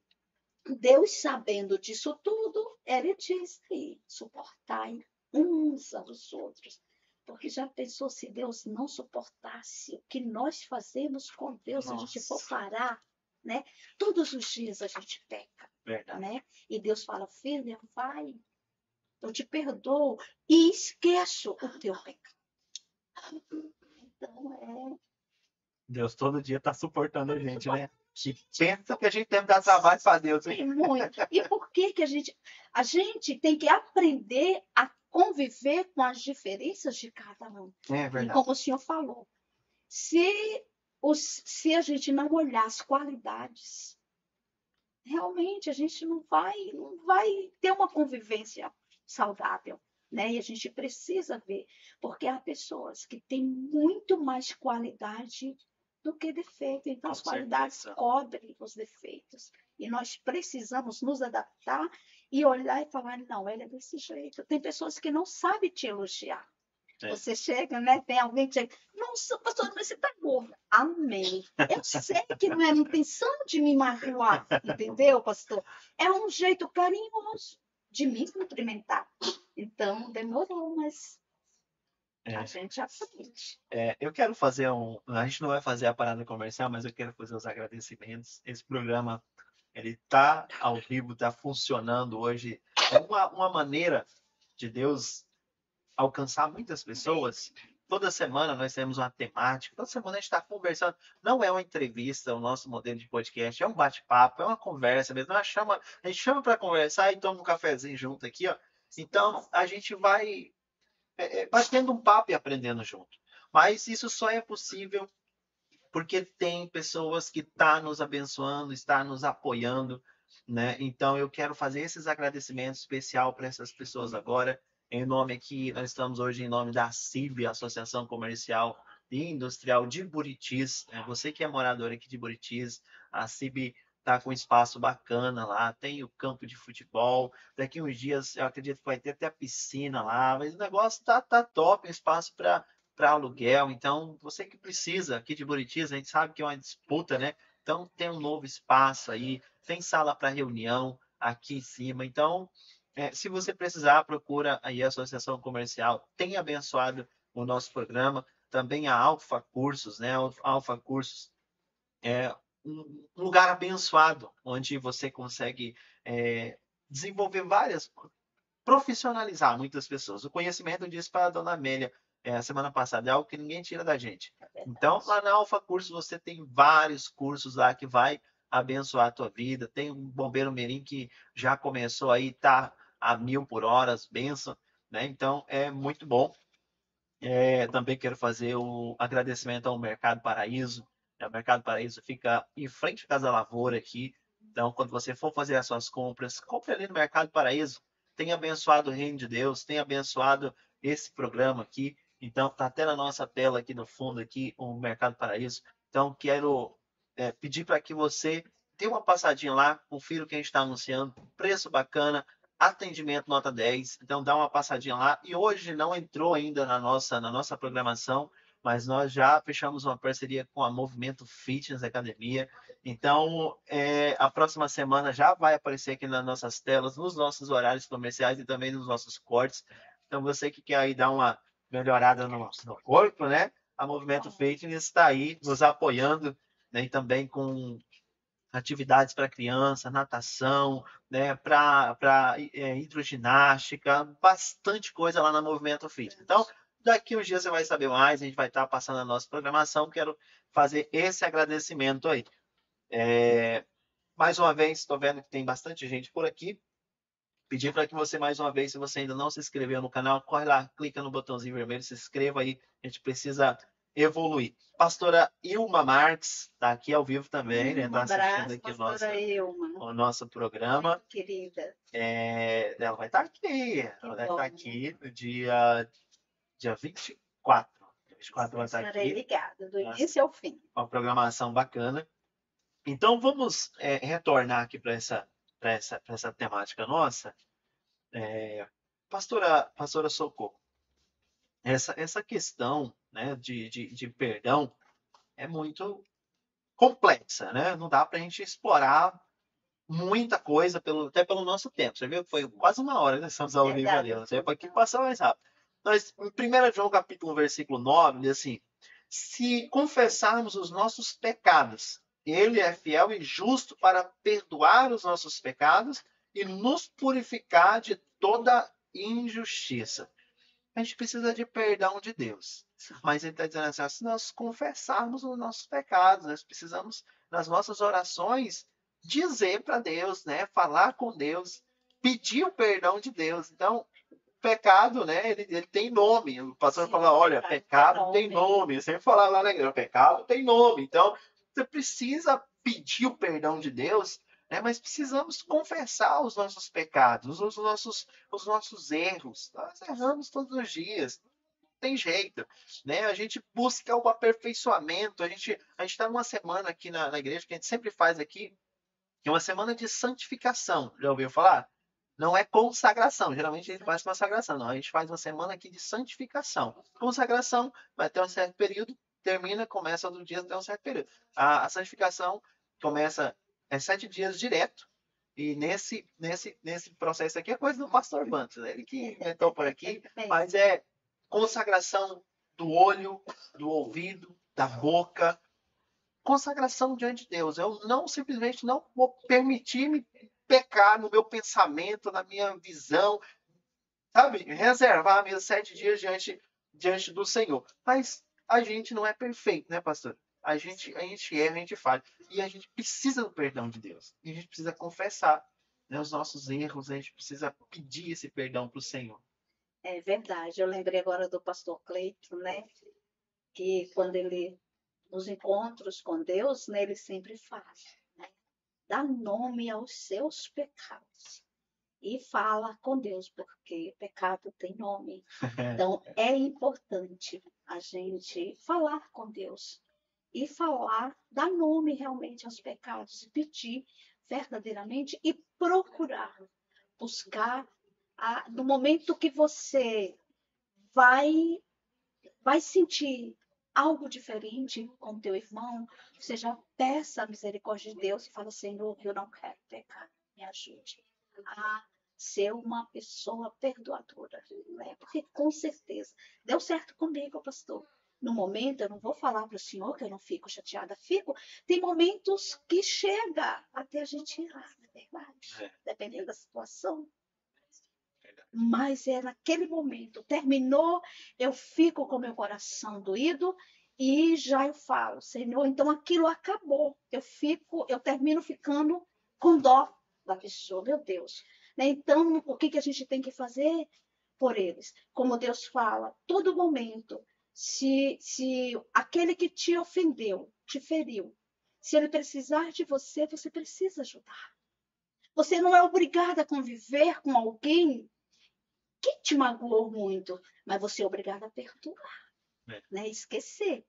Deus, sabendo disso tudo, ele diz que suportai uns aos outros. Porque já pensou se Deus não suportasse o que nós fazemos com Deus, se a gente for Nossa, parar, né? Todos os dias a gente peca, verdade. né? E Deus fala, filha, vai, eu te perdoo e esqueço o teu pecado. Então, Deus todo dia tá suportando a gente, né? Que pensa que a gente deve dar trabalho para Deus, hein? muito. E por que que a gente tem que aprender a conviver com as diferenças de cada um? É E verdade. como o senhor falou, se, se a gente não olhar as qualidades, realmente a gente não vai ter uma convivência saudável, né? E a gente precisa ver, porque há pessoas que têm muito mais qualidade do que defeito. Então, Com as qualidades certeza. cobrem os defeitos. E nós precisamos nos adaptar e olhar e falar, não, ele é desse jeito. Tem pessoas que não sabem te elogiar. É. Você chega, né? Tem alguém que chega, nossa, pastor, mas você está gorda. Amém. Eu sei que não é a intenção de me magoar, entendeu, pastor? É um jeito carinhoso de me cumprimentar. Então, demorou, mas a É. gente aprende. Eu quero fazer um. A gente não vai fazer a parada comercial, mas eu quero fazer os agradecimentos. Esse programa, ele tá ao vivo, tá funcionando hoje. É uma maneira de Deus alcançar muitas pessoas. Toda semana nós temos uma temática, toda semana a gente está conversando. Não é uma entrevista, o nosso modelo de podcast, é um bate-papo, é uma conversa mesmo. A gente chama para conversar e toma um cafezinho junto aqui, ó. Então a gente vai batendo um papo e aprendendo junto. Mas isso só é possível porque tem pessoas que estão nos abençoando, estão nos apoiando, né? Então eu quero fazer esses agradecimentos especial para essas pessoas agora. Em nome aqui, nós estamos hoje em nome da CIB, Associação Comercial e Industrial de Buritis. Você que é morador aqui de Buritis, a CIB está com um espaço bacana lá, tem o campo de futebol. Daqui uns dias eu acredito que vai ter até a piscina lá, mas o negócio tá top, um espaço para aluguel. Então, você que precisa aqui de Buritis, a gente sabe que é uma disputa, né? Então, tem um novo espaço aí, tem sala para reunião aqui em cima. Então, se você precisar, procura aí a Associação Comercial. Tem abençoado o nosso programa. Também a Alfa Cursos, né? A Alfa Cursos é um lugar abençoado, onde você consegue desenvolver várias profissionalizar muitas pessoas. O conhecimento, eu disse para a dona Amélia semana passada, é algo que ninguém tira da gente. Então, lá na Alfa Cursos, você tem vários cursos lá que vai abençoar a tua vida. Tem um bombeiro mirim que já começou aí, tá a 1.000 por hora, benção, né? Então, é muito bom. Também quero fazer o agradecimento ao Mercado Paraíso. O Mercado Paraíso fica em frente à Casa Lavoura aqui. Então, quando você for fazer as suas compras, compre ali no Mercado Paraíso. Tem abençoado o Reino de Deus, tem abençoado esse programa aqui. Então, tá até na nossa tela aqui no fundo aqui o Mercado Paraíso. Então, quero pedir para que você dê uma passadinha lá, confira o que a gente está anunciando, preço bacana, atendimento nota 10. Então dá uma passadinha lá. E hoje não entrou ainda na nossa programação, mas nós já fechamos uma parceria com a Movimento Fitness Academia. Então a próxima semana já vai aparecer aqui nas nossas telas, nos nossos horários comerciais e também nos nossos cortes. Então você que quer aí dar uma melhorada no corpo, né? A Movimento Fitness está aí nos apoiando, né? E também com atividades para criança, natação, né, para hidroginástica, bastante coisa lá na Movimento Fitness. Então, daqui uns dias você vai saber mais, a gente vai estar passando a nossa programação. Quero fazer esse agradecimento aí. Mais uma vez, estou vendo que tem bastante gente por aqui. Pedir para que você, mais uma vez, se você ainda não se inscreveu no canal, corre lá, clica no botãozinho vermelho, se inscreva aí. A gente precisa evoluir. Pastora Ilma Marques está aqui ao vivo também, né? Está assistindo aqui o nosso programa. Querida. Ela vai estar aqui. Ela vai estar aqui no dia 24. 24 vai estar aqui. Estarei ligada, do início ao fim. Uma programação bacana. Então, vamos retornar aqui para essa temática nossa. Pastora Socorro, essa questão, né, de perdão é muito complexa, né? Não dá para a gente explorar muita coisa, até pelo nosso tempo. Você viu que foi quase uma hora que nós estamos ao vivo ali. O tempo aqui passa mais rápido. Nós, em 1 João capítulo 1, versículo 9, diz assim: se confessarmos os nossos pecados, ele é fiel e justo para perdoar os nossos pecados e nos purificar de toda injustiça. A gente precisa de perdão de Deus. Mas ele está dizendo assim: se nós confessarmos os nossos pecados, nós precisamos, nas nossas orações, dizer para Deus, né? Falar com Deus, pedir o perdão de Deus. Então, pecado, né? Ele tem nome. O pastor fala: olha, pecado tem nome. Eu sempre falava lá na igreja: pecado tem nome. Então, você precisa pedir o perdão de Deus, né? Mas precisamos confessar os nossos pecados, os nossos erros. Nós erramos todos os dias. Não tem jeito, né? A gente busca o aperfeiçoamento. A gente está numa semana aqui na igreja que a gente sempre faz aqui, que é uma semana de santificação. Já ouviu falar? Não é consagração. Geralmente a gente faz consagração. Não, a gente faz uma semana aqui de santificação. Consagração vai ter um certo período, termina, começa outro dia até um certo período. A santificação começa 7 dias direto. E nesse processo aqui é coisa do pastor Bantos, ele que inventou por aqui, mas é consagração do olho, do ouvido, da boca, consagração diante de Deus. Eu simplesmente não vou permitir-me pecar no meu pensamento, na minha visão, sabe? Reservar meus 7 dias diante do Senhor. Mas a gente não é perfeito, né, pastor? A gente erra, a gente falha. E a gente precisa do perdão de Deus. E a gente precisa confessar, né, os nossos erros. A gente precisa pedir esse perdão para o Senhor. É verdade. Eu lembrei agora do pastor Cleiton, né? Que quando ele, nos encontros com Deus, né, ele sempre fala, né? Dá nome aos seus pecados. E fala com Deus, porque pecado tem nome. Então, é importante a gente falar com Deus e dar nome realmente aos pecados e pedir verdadeiramente e procurar, buscar, no momento que você vai sentir algo diferente com teu irmão, você já peça a misericórdia de Deus e fala: Senhor, eu não quero pecar, me ajude a ser uma pessoa perdoadora, né? Porque com certeza deu certo comigo, pastor. No momento, eu não vou falar para o senhor que eu não fico chateada, tem momentos que chega até a gente errar, na verdade, dependendo da situação. Mas é naquele momento, terminou, eu fico com meu coração doído e já eu falo: Senhor, então aquilo acabou. Eu termino ficando com dó da pessoa, meu Deus. Né? Então, o que a gente tem que fazer por eles? Como Deus fala, todo momento, se aquele que te ofendeu, te feriu, se ele precisar de você, você precisa ajudar. Você não é obrigada a conviver com alguém que te magoou muito, mas você é obrigada a perdoar, né? Esquecer.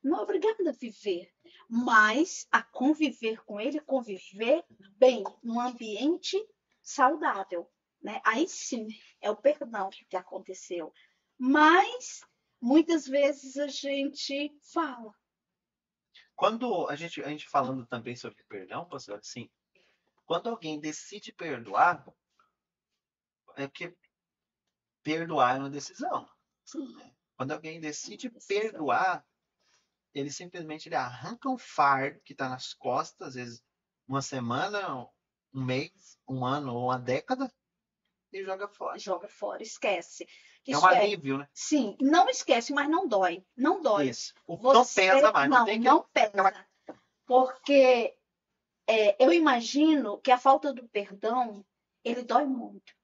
Não é obrigada a viver, mas a conviver com ele, conviver bem, num ambiente saudável, né? Aí sim é o perdão que aconteceu. Mas muitas vezes a gente fala. Quando a gente falando também sobre perdão, pastor, assim, quando alguém decide perdoar, é que perdoar é uma decisão. Quando alguém decide perdoar, ele simplesmente arranca um fardo que está nas costas, às vezes uma semana, um mês, um ano ou uma década, e joga fora. Joga fora, esquece. É Isso um alívio, né? sim, não esquece, mas não dói. Não dói. Isso. Não pesa mais. Não tem não pesa. Porque eu imagino que a falta do perdão, ele dói muito.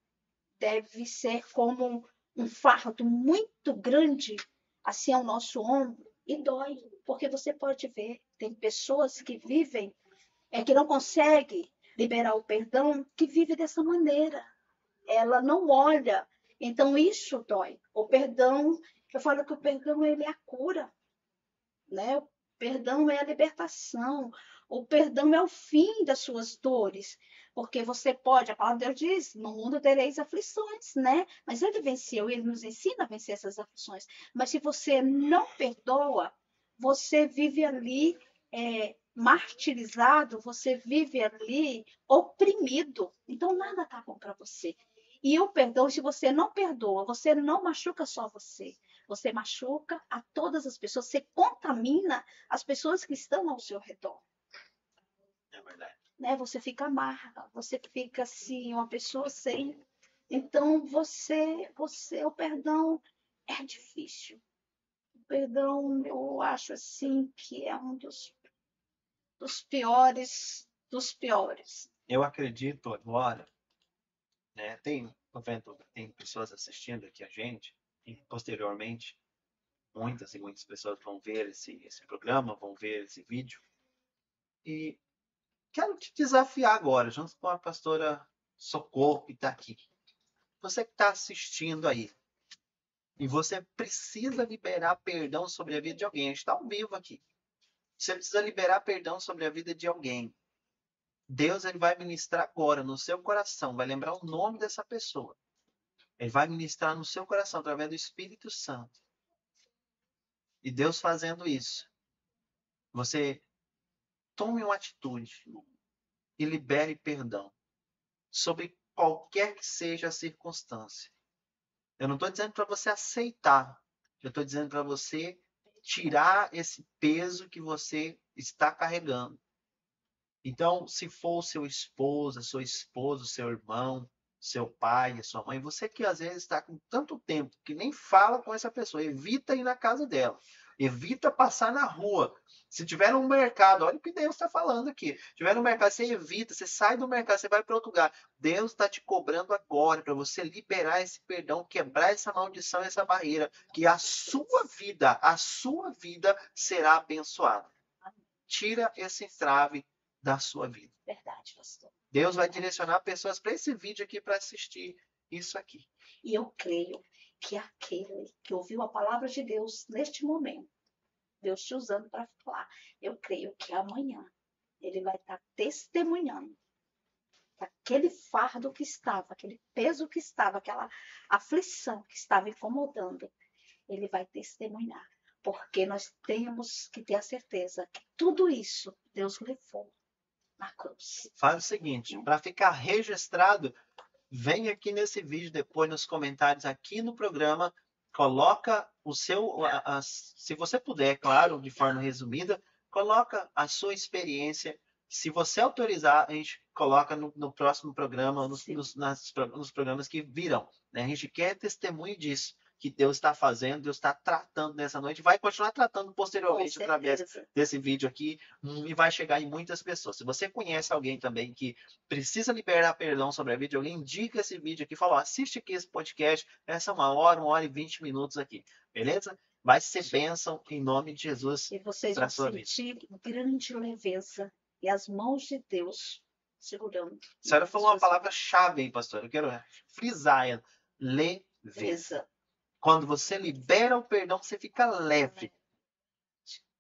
Deve ser como um fardo muito grande, assim, ao nosso ombro, e dói. Porque você pode ver, tem pessoas que vivem, que não conseguem liberar o perdão, que vive dessa maneira. Ela não olha. Então, isso dói. O perdão, eu falo que o perdão ele é a cura, né? O perdão é a libertação. O perdão é o fim das suas dores. Porque você pode, a palavra de Deus diz, no mundo tereis aflições, né? Mas ele venceu, ele nos ensina a vencer essas aflições. Mas se você não perdoa, você vive ali martirizado, você vive ali oprimido. Então nada tá bom para você. E o perdão, se você não perdoa, você não machuca só você. Você machuca a todas as pessoas, você contamina as pessoas que estão ao seu redor. É verdade. Né? Você fica amarga, você fica assim, uma pessoa sem. Então, o perdão é difícil. O perdão, eu acho assim que é um dos piores dos piores. Eu acredito agora, né? Tem pessoas assistindo aqui a gente, e posteriormente, muitas e muitas pessoas vão ver esse programa, vão ver esse vídeo. E quero te desafiar agora, junto com a pastora Socorro, que está aqui. Você que está assistindo aí, e você precisa liberar perdão sobre a vida de alguém. A gente está ao vivo aqui. Você precisa liberar perdão sobre a vida de alguém. Deus ele vai ministrar agora no seu coração, vai lembrar o nome dessa pessoa. Ele vai ministrar no seu coração através do Espírito Santo. E Deus fazendo isso, você tome uma atitude e libere perdão sobre qualquer que seja a circunstância. Eu não estou dizendo para você aceitar, eu estou dizendo para você tirar esse peso que você está carregando. Então, se for o seu esposo, a sua esposa, o seu irmão, seu pai, a sua mãe, você que às vezes está com tanto tempo que nem fala com essa pessoa, evita ir na casa dela, evita passar na rua. Se tiver no mercado, olha o que Deus está falando aqui. Se tiver no mercado, você evita, você sai do mercado, você vai para outro lugar. Deus está te cobrando agora para você liberar esse perdão, quebrar essa maldição, essa barreira, que a sua vida será abençoada. Tira esse entrave da sua vida. Verdade, pastor. Deus vai direcionar pessoas para esse vídeo aqui para assistir isso aqui. E eu creio que aquele que ouviu a palavra de Deus neste momento, Deus te usando para falar, eu creio que amanhã ele vai estar testemunhando aquele fardo que estava, aquele peso que estava, aquela aflição que estava incomodando, ele vai testemunhar. Porque nós temos que ter a certeza que tudo isso Deus levou na cruz. Faz o seguinte, para ficar registrado, vem aqui nesse vídeo depois nos comentários aqui no programa, coloca o seu, se você puder, claro, de forma resumida, coloca a sua experiência. Se você autorizar, a gente coloca no próximo programa, nos programas que virão. Né? A gente quer testemunho disso, que Deus está fazendo, Deus está tratando nessa noite, vai continuar tratando posteriormente através desse vídeo aqui, e vai chegar em muitas pessoas. Se você conhece alguém também que precisa liberar perdão sobre a vida de alguém, indica esse vídeo aqui, fala, assiste aqui esse podcast, essa é 1 hora e 20 minutos aqui, beleza? Vai ser bênção em nome de Jesus. E vocês vão sentir grande leveza e as mãos de Deus segurando. A senhora falou uma palavra-chave aí, pastor. Eu quero frisar ela. Leveza. Quando você libera o perdão, você fica leve.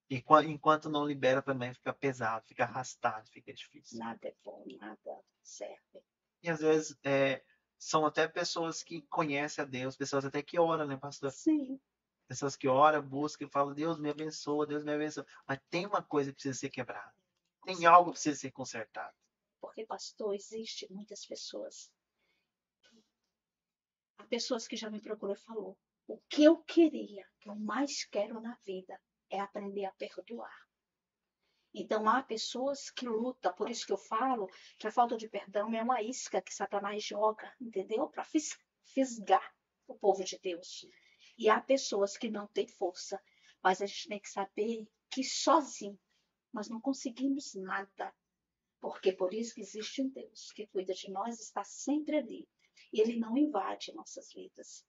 E enquanto não libera, também fica pesado, fica arrastado, fica difícil. Nada é bom, nada serve. E às vezes são até pessoas que conhecem a Deus, pessoas até que oram, né, pastor? Sim. Pessoas que oram, buscam e falam, Deus me abençoa, Deus me abençoa. Mas tem uma coisa que precisa ser quebrada. Tem algo que precisa ser consertado. Porque, pastor, existem muitas pessoas. Há pessoas que já me procurou e falou, o que eu queria, que eu mais quero na vida, é aprender a perdoar. Então, há pessoas que lutam, por isso que eu falo que a falta de perdão é uma isca que Satanás joga, entendeu? Para fisgar o povo de Deus. E há pessoas que não têm força, mas a gente tem que saber que sozinho nós não conseguimos nada, porque por isso que existe um Deus que cuida de nós, está sempre ali. E ele não invade nossas vidas.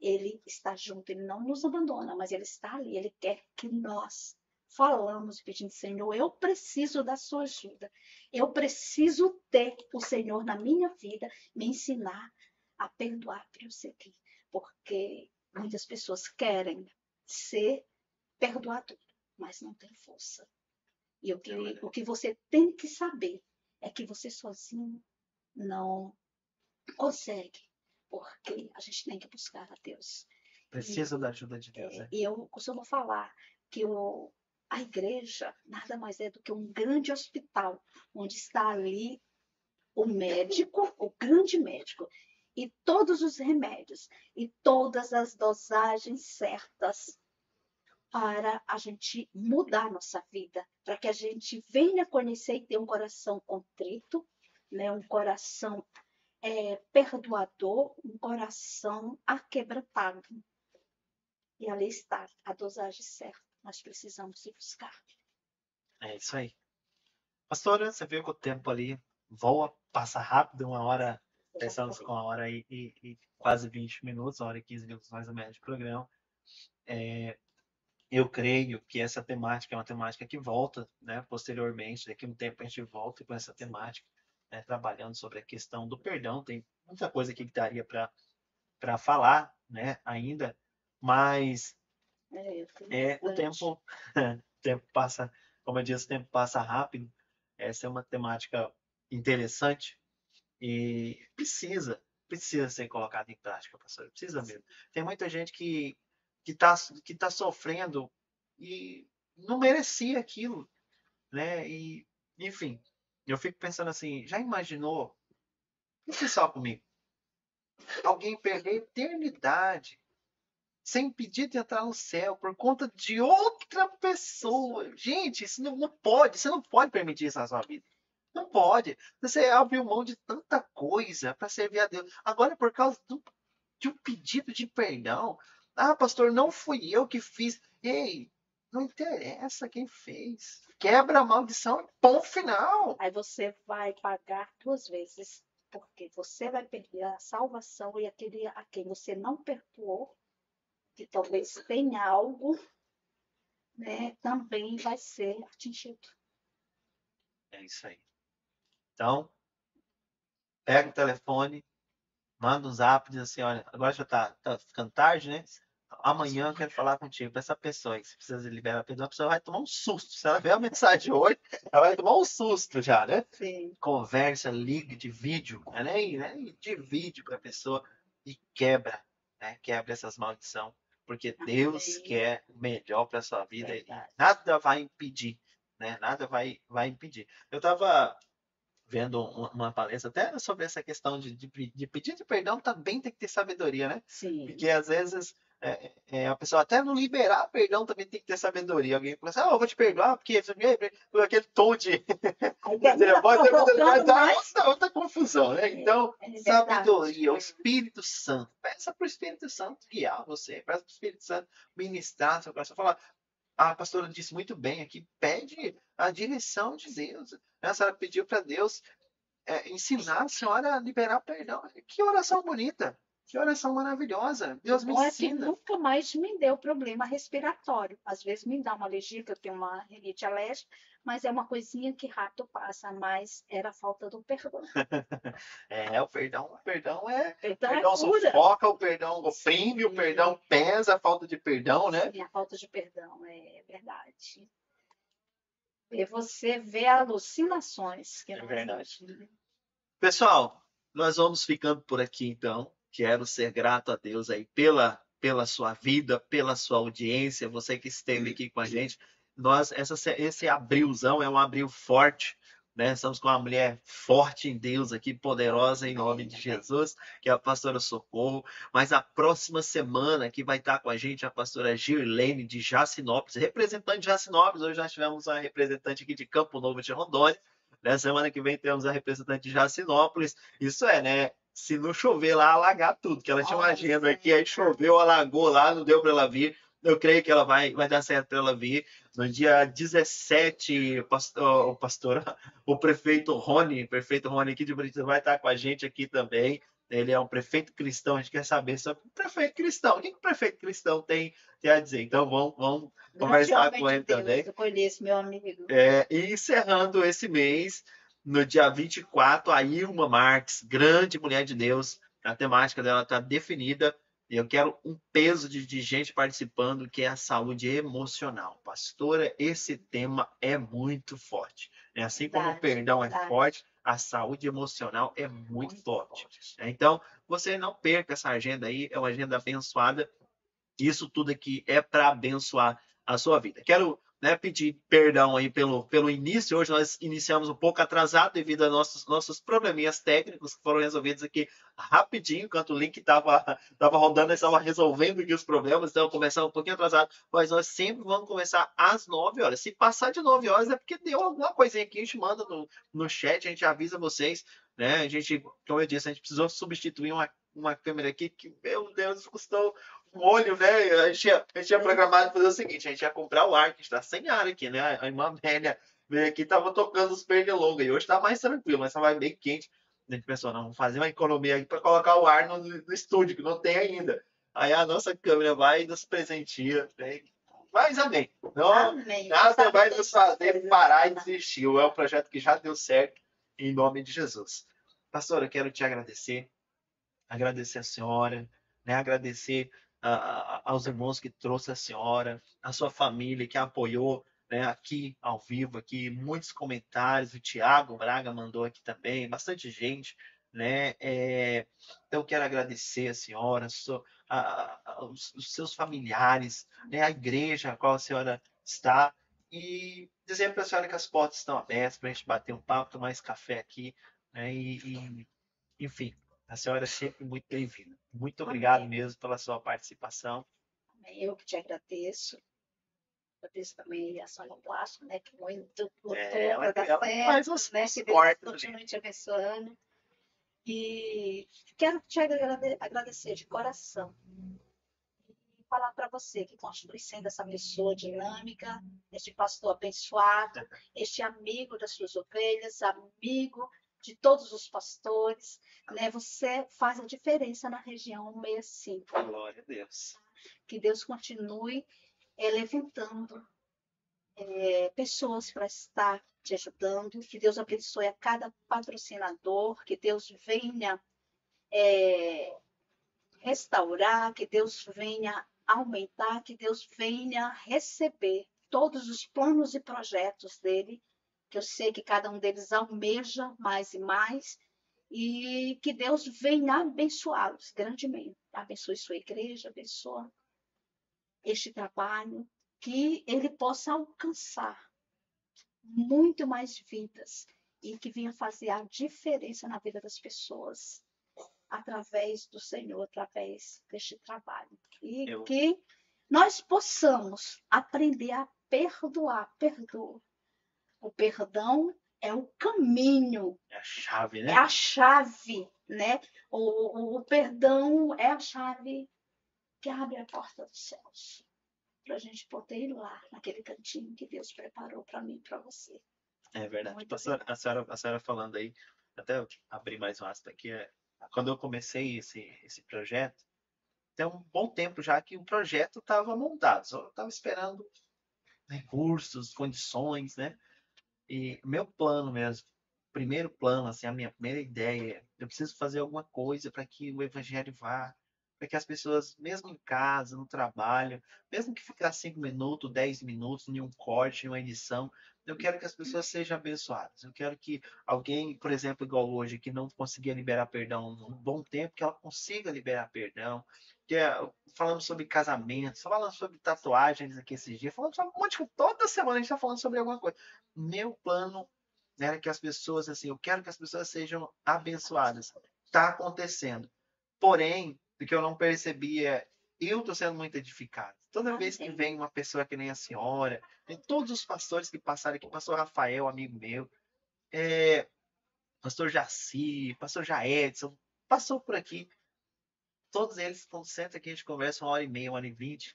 Ele está junto, ele não nos abandona, mas ele está ali, ele quer que nós falamos pedindo, Senhor, eu preciso da sua ajuda. Eu preciso ter o Senhor na minha vida, me ensinar a perdoar para eu seguir. Porque muitas pessoas querem ser perdoador, mas não tem força. E o que você tem que saber é que você sozinho não consegue, porque a gente tem que buscar a Deus. Precisa da ajuda de Deus, né? E eu costumo falar que a igreja nada mais é do que um grande hospital, onde está ali o médico, o grande médico, e todos os remédios, e todas as dosagens certas para a gente mudar a nossa vida, para que a gente venha conhecer e ter um coração contrito, né? Um coração perdoador, um coração aquebrantado. E ali está a dosagem certa. Nós precisamos ir buscar. É isso aí. Pastora, você viu que o tempo ali voa, passa rápido, uma hora, estamos com 1 hora e quase 20 minutos, 1 hora e 15 minutos mais ou menos de programa. Eu creio que essa temática é uma temática que volta, né, posteriormente, daqui a um tempo a gente volta com essa temática, né, trabalhando sobre a questão do perdão. Tem muita coisa aqui que daria para falar, né, ainda, mas o tempo passa, como eu disse, o tempo passa rápido. Essa é uma temática interessante e precisa ser colocada em prática, pastor. Precisa mesmo. Tem muita gente que tá sofrendo e não merecia aquilo, né? E, enfim, eu fico pensando assim, já imaginou, não sei só comigo, alguém perder a eternidade sem pedir de entrar no céu por conta de outra pessoa? Gente, isso não pode, você não pode permitir isso na sua vida. Não pode. Você abriu mão de tanta coisa para servir a Deus. Agora, por causa de um pedido de perdão. Ah, pastor, não fui eu que fiz. Ei, não interessa quem fez. Quebra a maldição, ponto final. Aí você vai pagar 2 vezes, porque você vai perder a salvação e aquele a quem você não perdoou, que talvez tenha algo, né, também vai ser atingido. É isso aí. Então, pega o telefone, manda um zap, diz assim, olha, agora já tá ficando tarde, né? Amanhã eu quero falar contigo, para essa pessoa que você precisa liberar a pessoa, a pessoa vai tomar um susto. Se ela ver a mensagem hoje, ela vai tomar um susto já, né? Sim. Conversa, liga de vídeo, né? De vídeo para a pessoa e quebra, né? Quebra essas maldições, porque Deus quer o melhor para sua vida e nada vai impedir, né? Nada vai impedir. Eu estava vendo uma palestra até sobre essa questão de pedir de perdão, também tem que ter sabedoria, né? Sim. Porque às vezes a pessoa até não liberar perdão também tem que ter sabedoria. Alguém fala assim, eu vou te perdoar, porque aquele tom de vai dar outra confusão, né? Então, sabedoria, o Espírito Santo. Peça para o Espírito Santo guiar você, peça para o Espírito Santo ministrar seu coração. Falar, a pastora disse muito bem aqui, pede a direção de Deus. A senhora pediu para Deus ensinar a senhora a liberar perdão. Que oração bonita, que oração maravilhosa. Deus me ensina. Que nunca mais me deu problema respiratório. Às vezes me dá uma alergia, que eu tenho uma rinite alérgica, mas é uma coisinha que rápido passa, mas era a falta do perdão. O perdão sufoca, o perdão oprime, o perdão pesa, a falta de perdão, né? Sim, a falta de perdão, é verdade. E você vê alucinações. Que é verdade. Pessoal, nós vamos ficando por aqui então. Quero ser grato a Deus aí pela sua vida, pela sua audiência, você que esteve aqui com a gente. Esse abrilzão é um abril forte, né? Estamos com uma mulher forte em Deus aqui, poderosa em nome de Jesus, que é a pastora Socorro. Mas a próxima semana que vai estar com a gente a pastora Girlene de Jacinópolis, representante de Jacinópolis. Hoje nós tivemos uma representante aqui de Campo Novo de Rondônia. Na semana que vem temos a representante de Jacinópolis. Isso é, né? Se não chover lá, alagar tudo, que ela tinha uma agenda aqui, aí choveu, alagou lá, não deu para ela vir. Eu creio que ela vai dar certo para ela vir. No dia 17, o prefeito Rony aqui de Brito vai estar com a gente aqui também. Ele é um prefeito cristão, a gente quer saber sobre o prefeito cristão. O que o prefeito cristão tem a dizer? Então vamos conversar com ele também. Eu conheço meu amigo. E encerrando esse mês, no dia 24, a Ilma Marques, grande mulher de Deus, a temática dela está definida. Eu quero um peso de gente participando, que é a saúde emocional. Pastora, esse tema é muito forte. Assim como o perdão é forte, a saúde emocional é muito forte. Então, você não perca essa agenda aí, é uma agenda abençoada. Isso tudo aqui é para abençoar a sua vida. Quero, né, pedir perdão aí pelo início. Hoje nós iniciamos um pouco atrasado devido a nossos probleminhas técnicos que foram resolvidos aqui rapidinho, enquanto o link estava rodando, nós estava resolvendo aqui os problemas, então começar um pouquinho atrasado, mas nós sempre vamos começar às 9 horas. Se passar de 9 horas é porque deu alguma coisinha aqui, a gente manda no chat, a gente avisa vocês, né? A gente, como eu disse, a gente precisou substituir uma câmera aqui que, meu Deus, custou um olho, né? A gente tinha programado fazer o seguinte: a gente ia comprar o ar, que está sem ar aqui, né? A irmã Amélia veio aqui, tava tocando os pernilongas, e hoje tá mais tranquilo, mas vai bem quente. A gente pensou, não, vamos fazer uma economia aqui para colocar o ar no estúdio, que não tem ainda. Aí a nossa câmera vai e nos presenteia, né? Mas amém. Não, Amém. nada vai nos fazer parar e desistir. É um projeto que já deu certo, em nome de Jesus. Pastor, eu quero te agradecer a senhora, né? Agradecer aos irmãos que trouxe a senhora, a sua família que apoiou, né? Aqui ao vivo, aqui muitos comentários. O Tiago Braga mandou aqui também, bastante gente, né? Então eu quero agradecer a senhora, os seus familiares, né? A igreja a qual a senhora está. E dizer para a senhora que as portas estão abertas para a gente bater um papo, tomar esse café aqui, né? Enfim, a senhora é sempre muito bem-vinda. Muito obrigado mesmo pela sua participação. Eu que te agradeço. Agradeço também a Sônia Plástico, né? Que muito lutou Ela para dar faz certo, uns né? Que Deus cortes ali. continue te abençoando. E quero te agradecer de coração. E falar para você que continue sendo essa pessoa dinâmica, este pastor abençoado, este amigo das suas ovelhas, amigo de todos os pastores, né? Você faz a diferença na região 65. Glória a Deus. Que Deus continue levantando pessoas para estar te ajudando, que Deus abençoe a cada patrocinador, que Deus venha restaurar, que Deus venha aumentar, que Deus venha receber todos os planos e projetos dele, que eu sei que cada um deles almeja mais e mais, e que Deus venha abençoá-los grandemente. Abençoe sua igreja, abençoe este trabalho, que ele possa alcançar muito mais vidas e que venha fazer a diferença na vida das pessoas através do Senhor, através deste trabalho. E que nós possamos aprender a perdoar. Perdoa. O perdão é o caminho. É a chave, né? É a chave, né? O perdão é a chave que abre a porta dos céus. Para a gente poder ir lá, naquele cantinho que Deus preparou para mim e para você. É verdade. A senhora falando aí, até abrir mais um aspas aqui, quando eu comecei esse projeto, tem um bom tempo já que o projeto estava montado, só estava esperando recursos, condições, né? E meu plano mesmo, primeiro plano, assim, a minha primeira ideia, eu preciso fazer alguma coisa para que o evangelho vá, para que as pessoas, mesmo em casa, no trabalho, mesmo que ficar 5 minutos, 10 minutos, em um corte, em uma edição, eu quero que as pessoas sejam abençoadas. Eu quero que alguém, por exemplo, igual hoje, que não conseguia liberar perdão um bom tempo, que ela consiga liberar perdão. Que falando sobre casamentos, falando sobre tatuagens aqui esses dias, falando sobre um monte de coisa. Toda semana a gente está falando sobre alguma coisa. Meu plano era que as pessoas, assim, eu quero que as pessoas sejam abençoadas. Está acontecendo. Porém, o que eu não percebia, eu estou sendo muito edificado. Toda vez que Amém. vem uma pessoa que nem a senhora, tem todos os pastores que passaram aqui, pastor Rafael, amigo meu, pastor Jaci, pastor Jaedson, passou por aqui. Todos eles, quando senta aqui, a gente conversa 1h30, 1h20,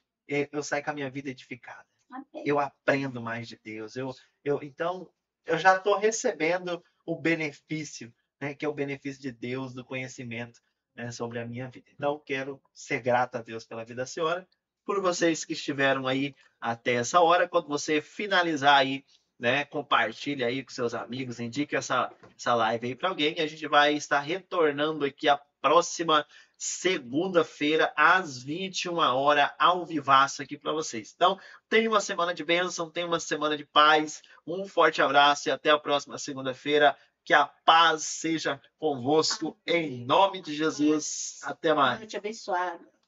eu saio com a minha vida edificada. Amém. Eu aprendo mais de Deus. Então, eu já estou recebendo o benefício, né, que é o benefício de Deus, do conhecimento, né, sobre a minha vida. Então, quero ser grato a Deus pela vida da senhora, por vocês que estiveram aí até essa hora. Quando você finalizar aí, né, compartilhe aí com seus amigos, indique essa live aí para alguém, e a gente vai estar retornando aqui a próxima segunda-feira, às 21h, ao vivaço aqui para vocês. Então, tenha uma semana de bênção, tenha uma semana de paz. Um forte abraço e até a próxima segunda-feira. Que a paz seja convosco, em nome de Jesus. Até mais. Noite abençoada.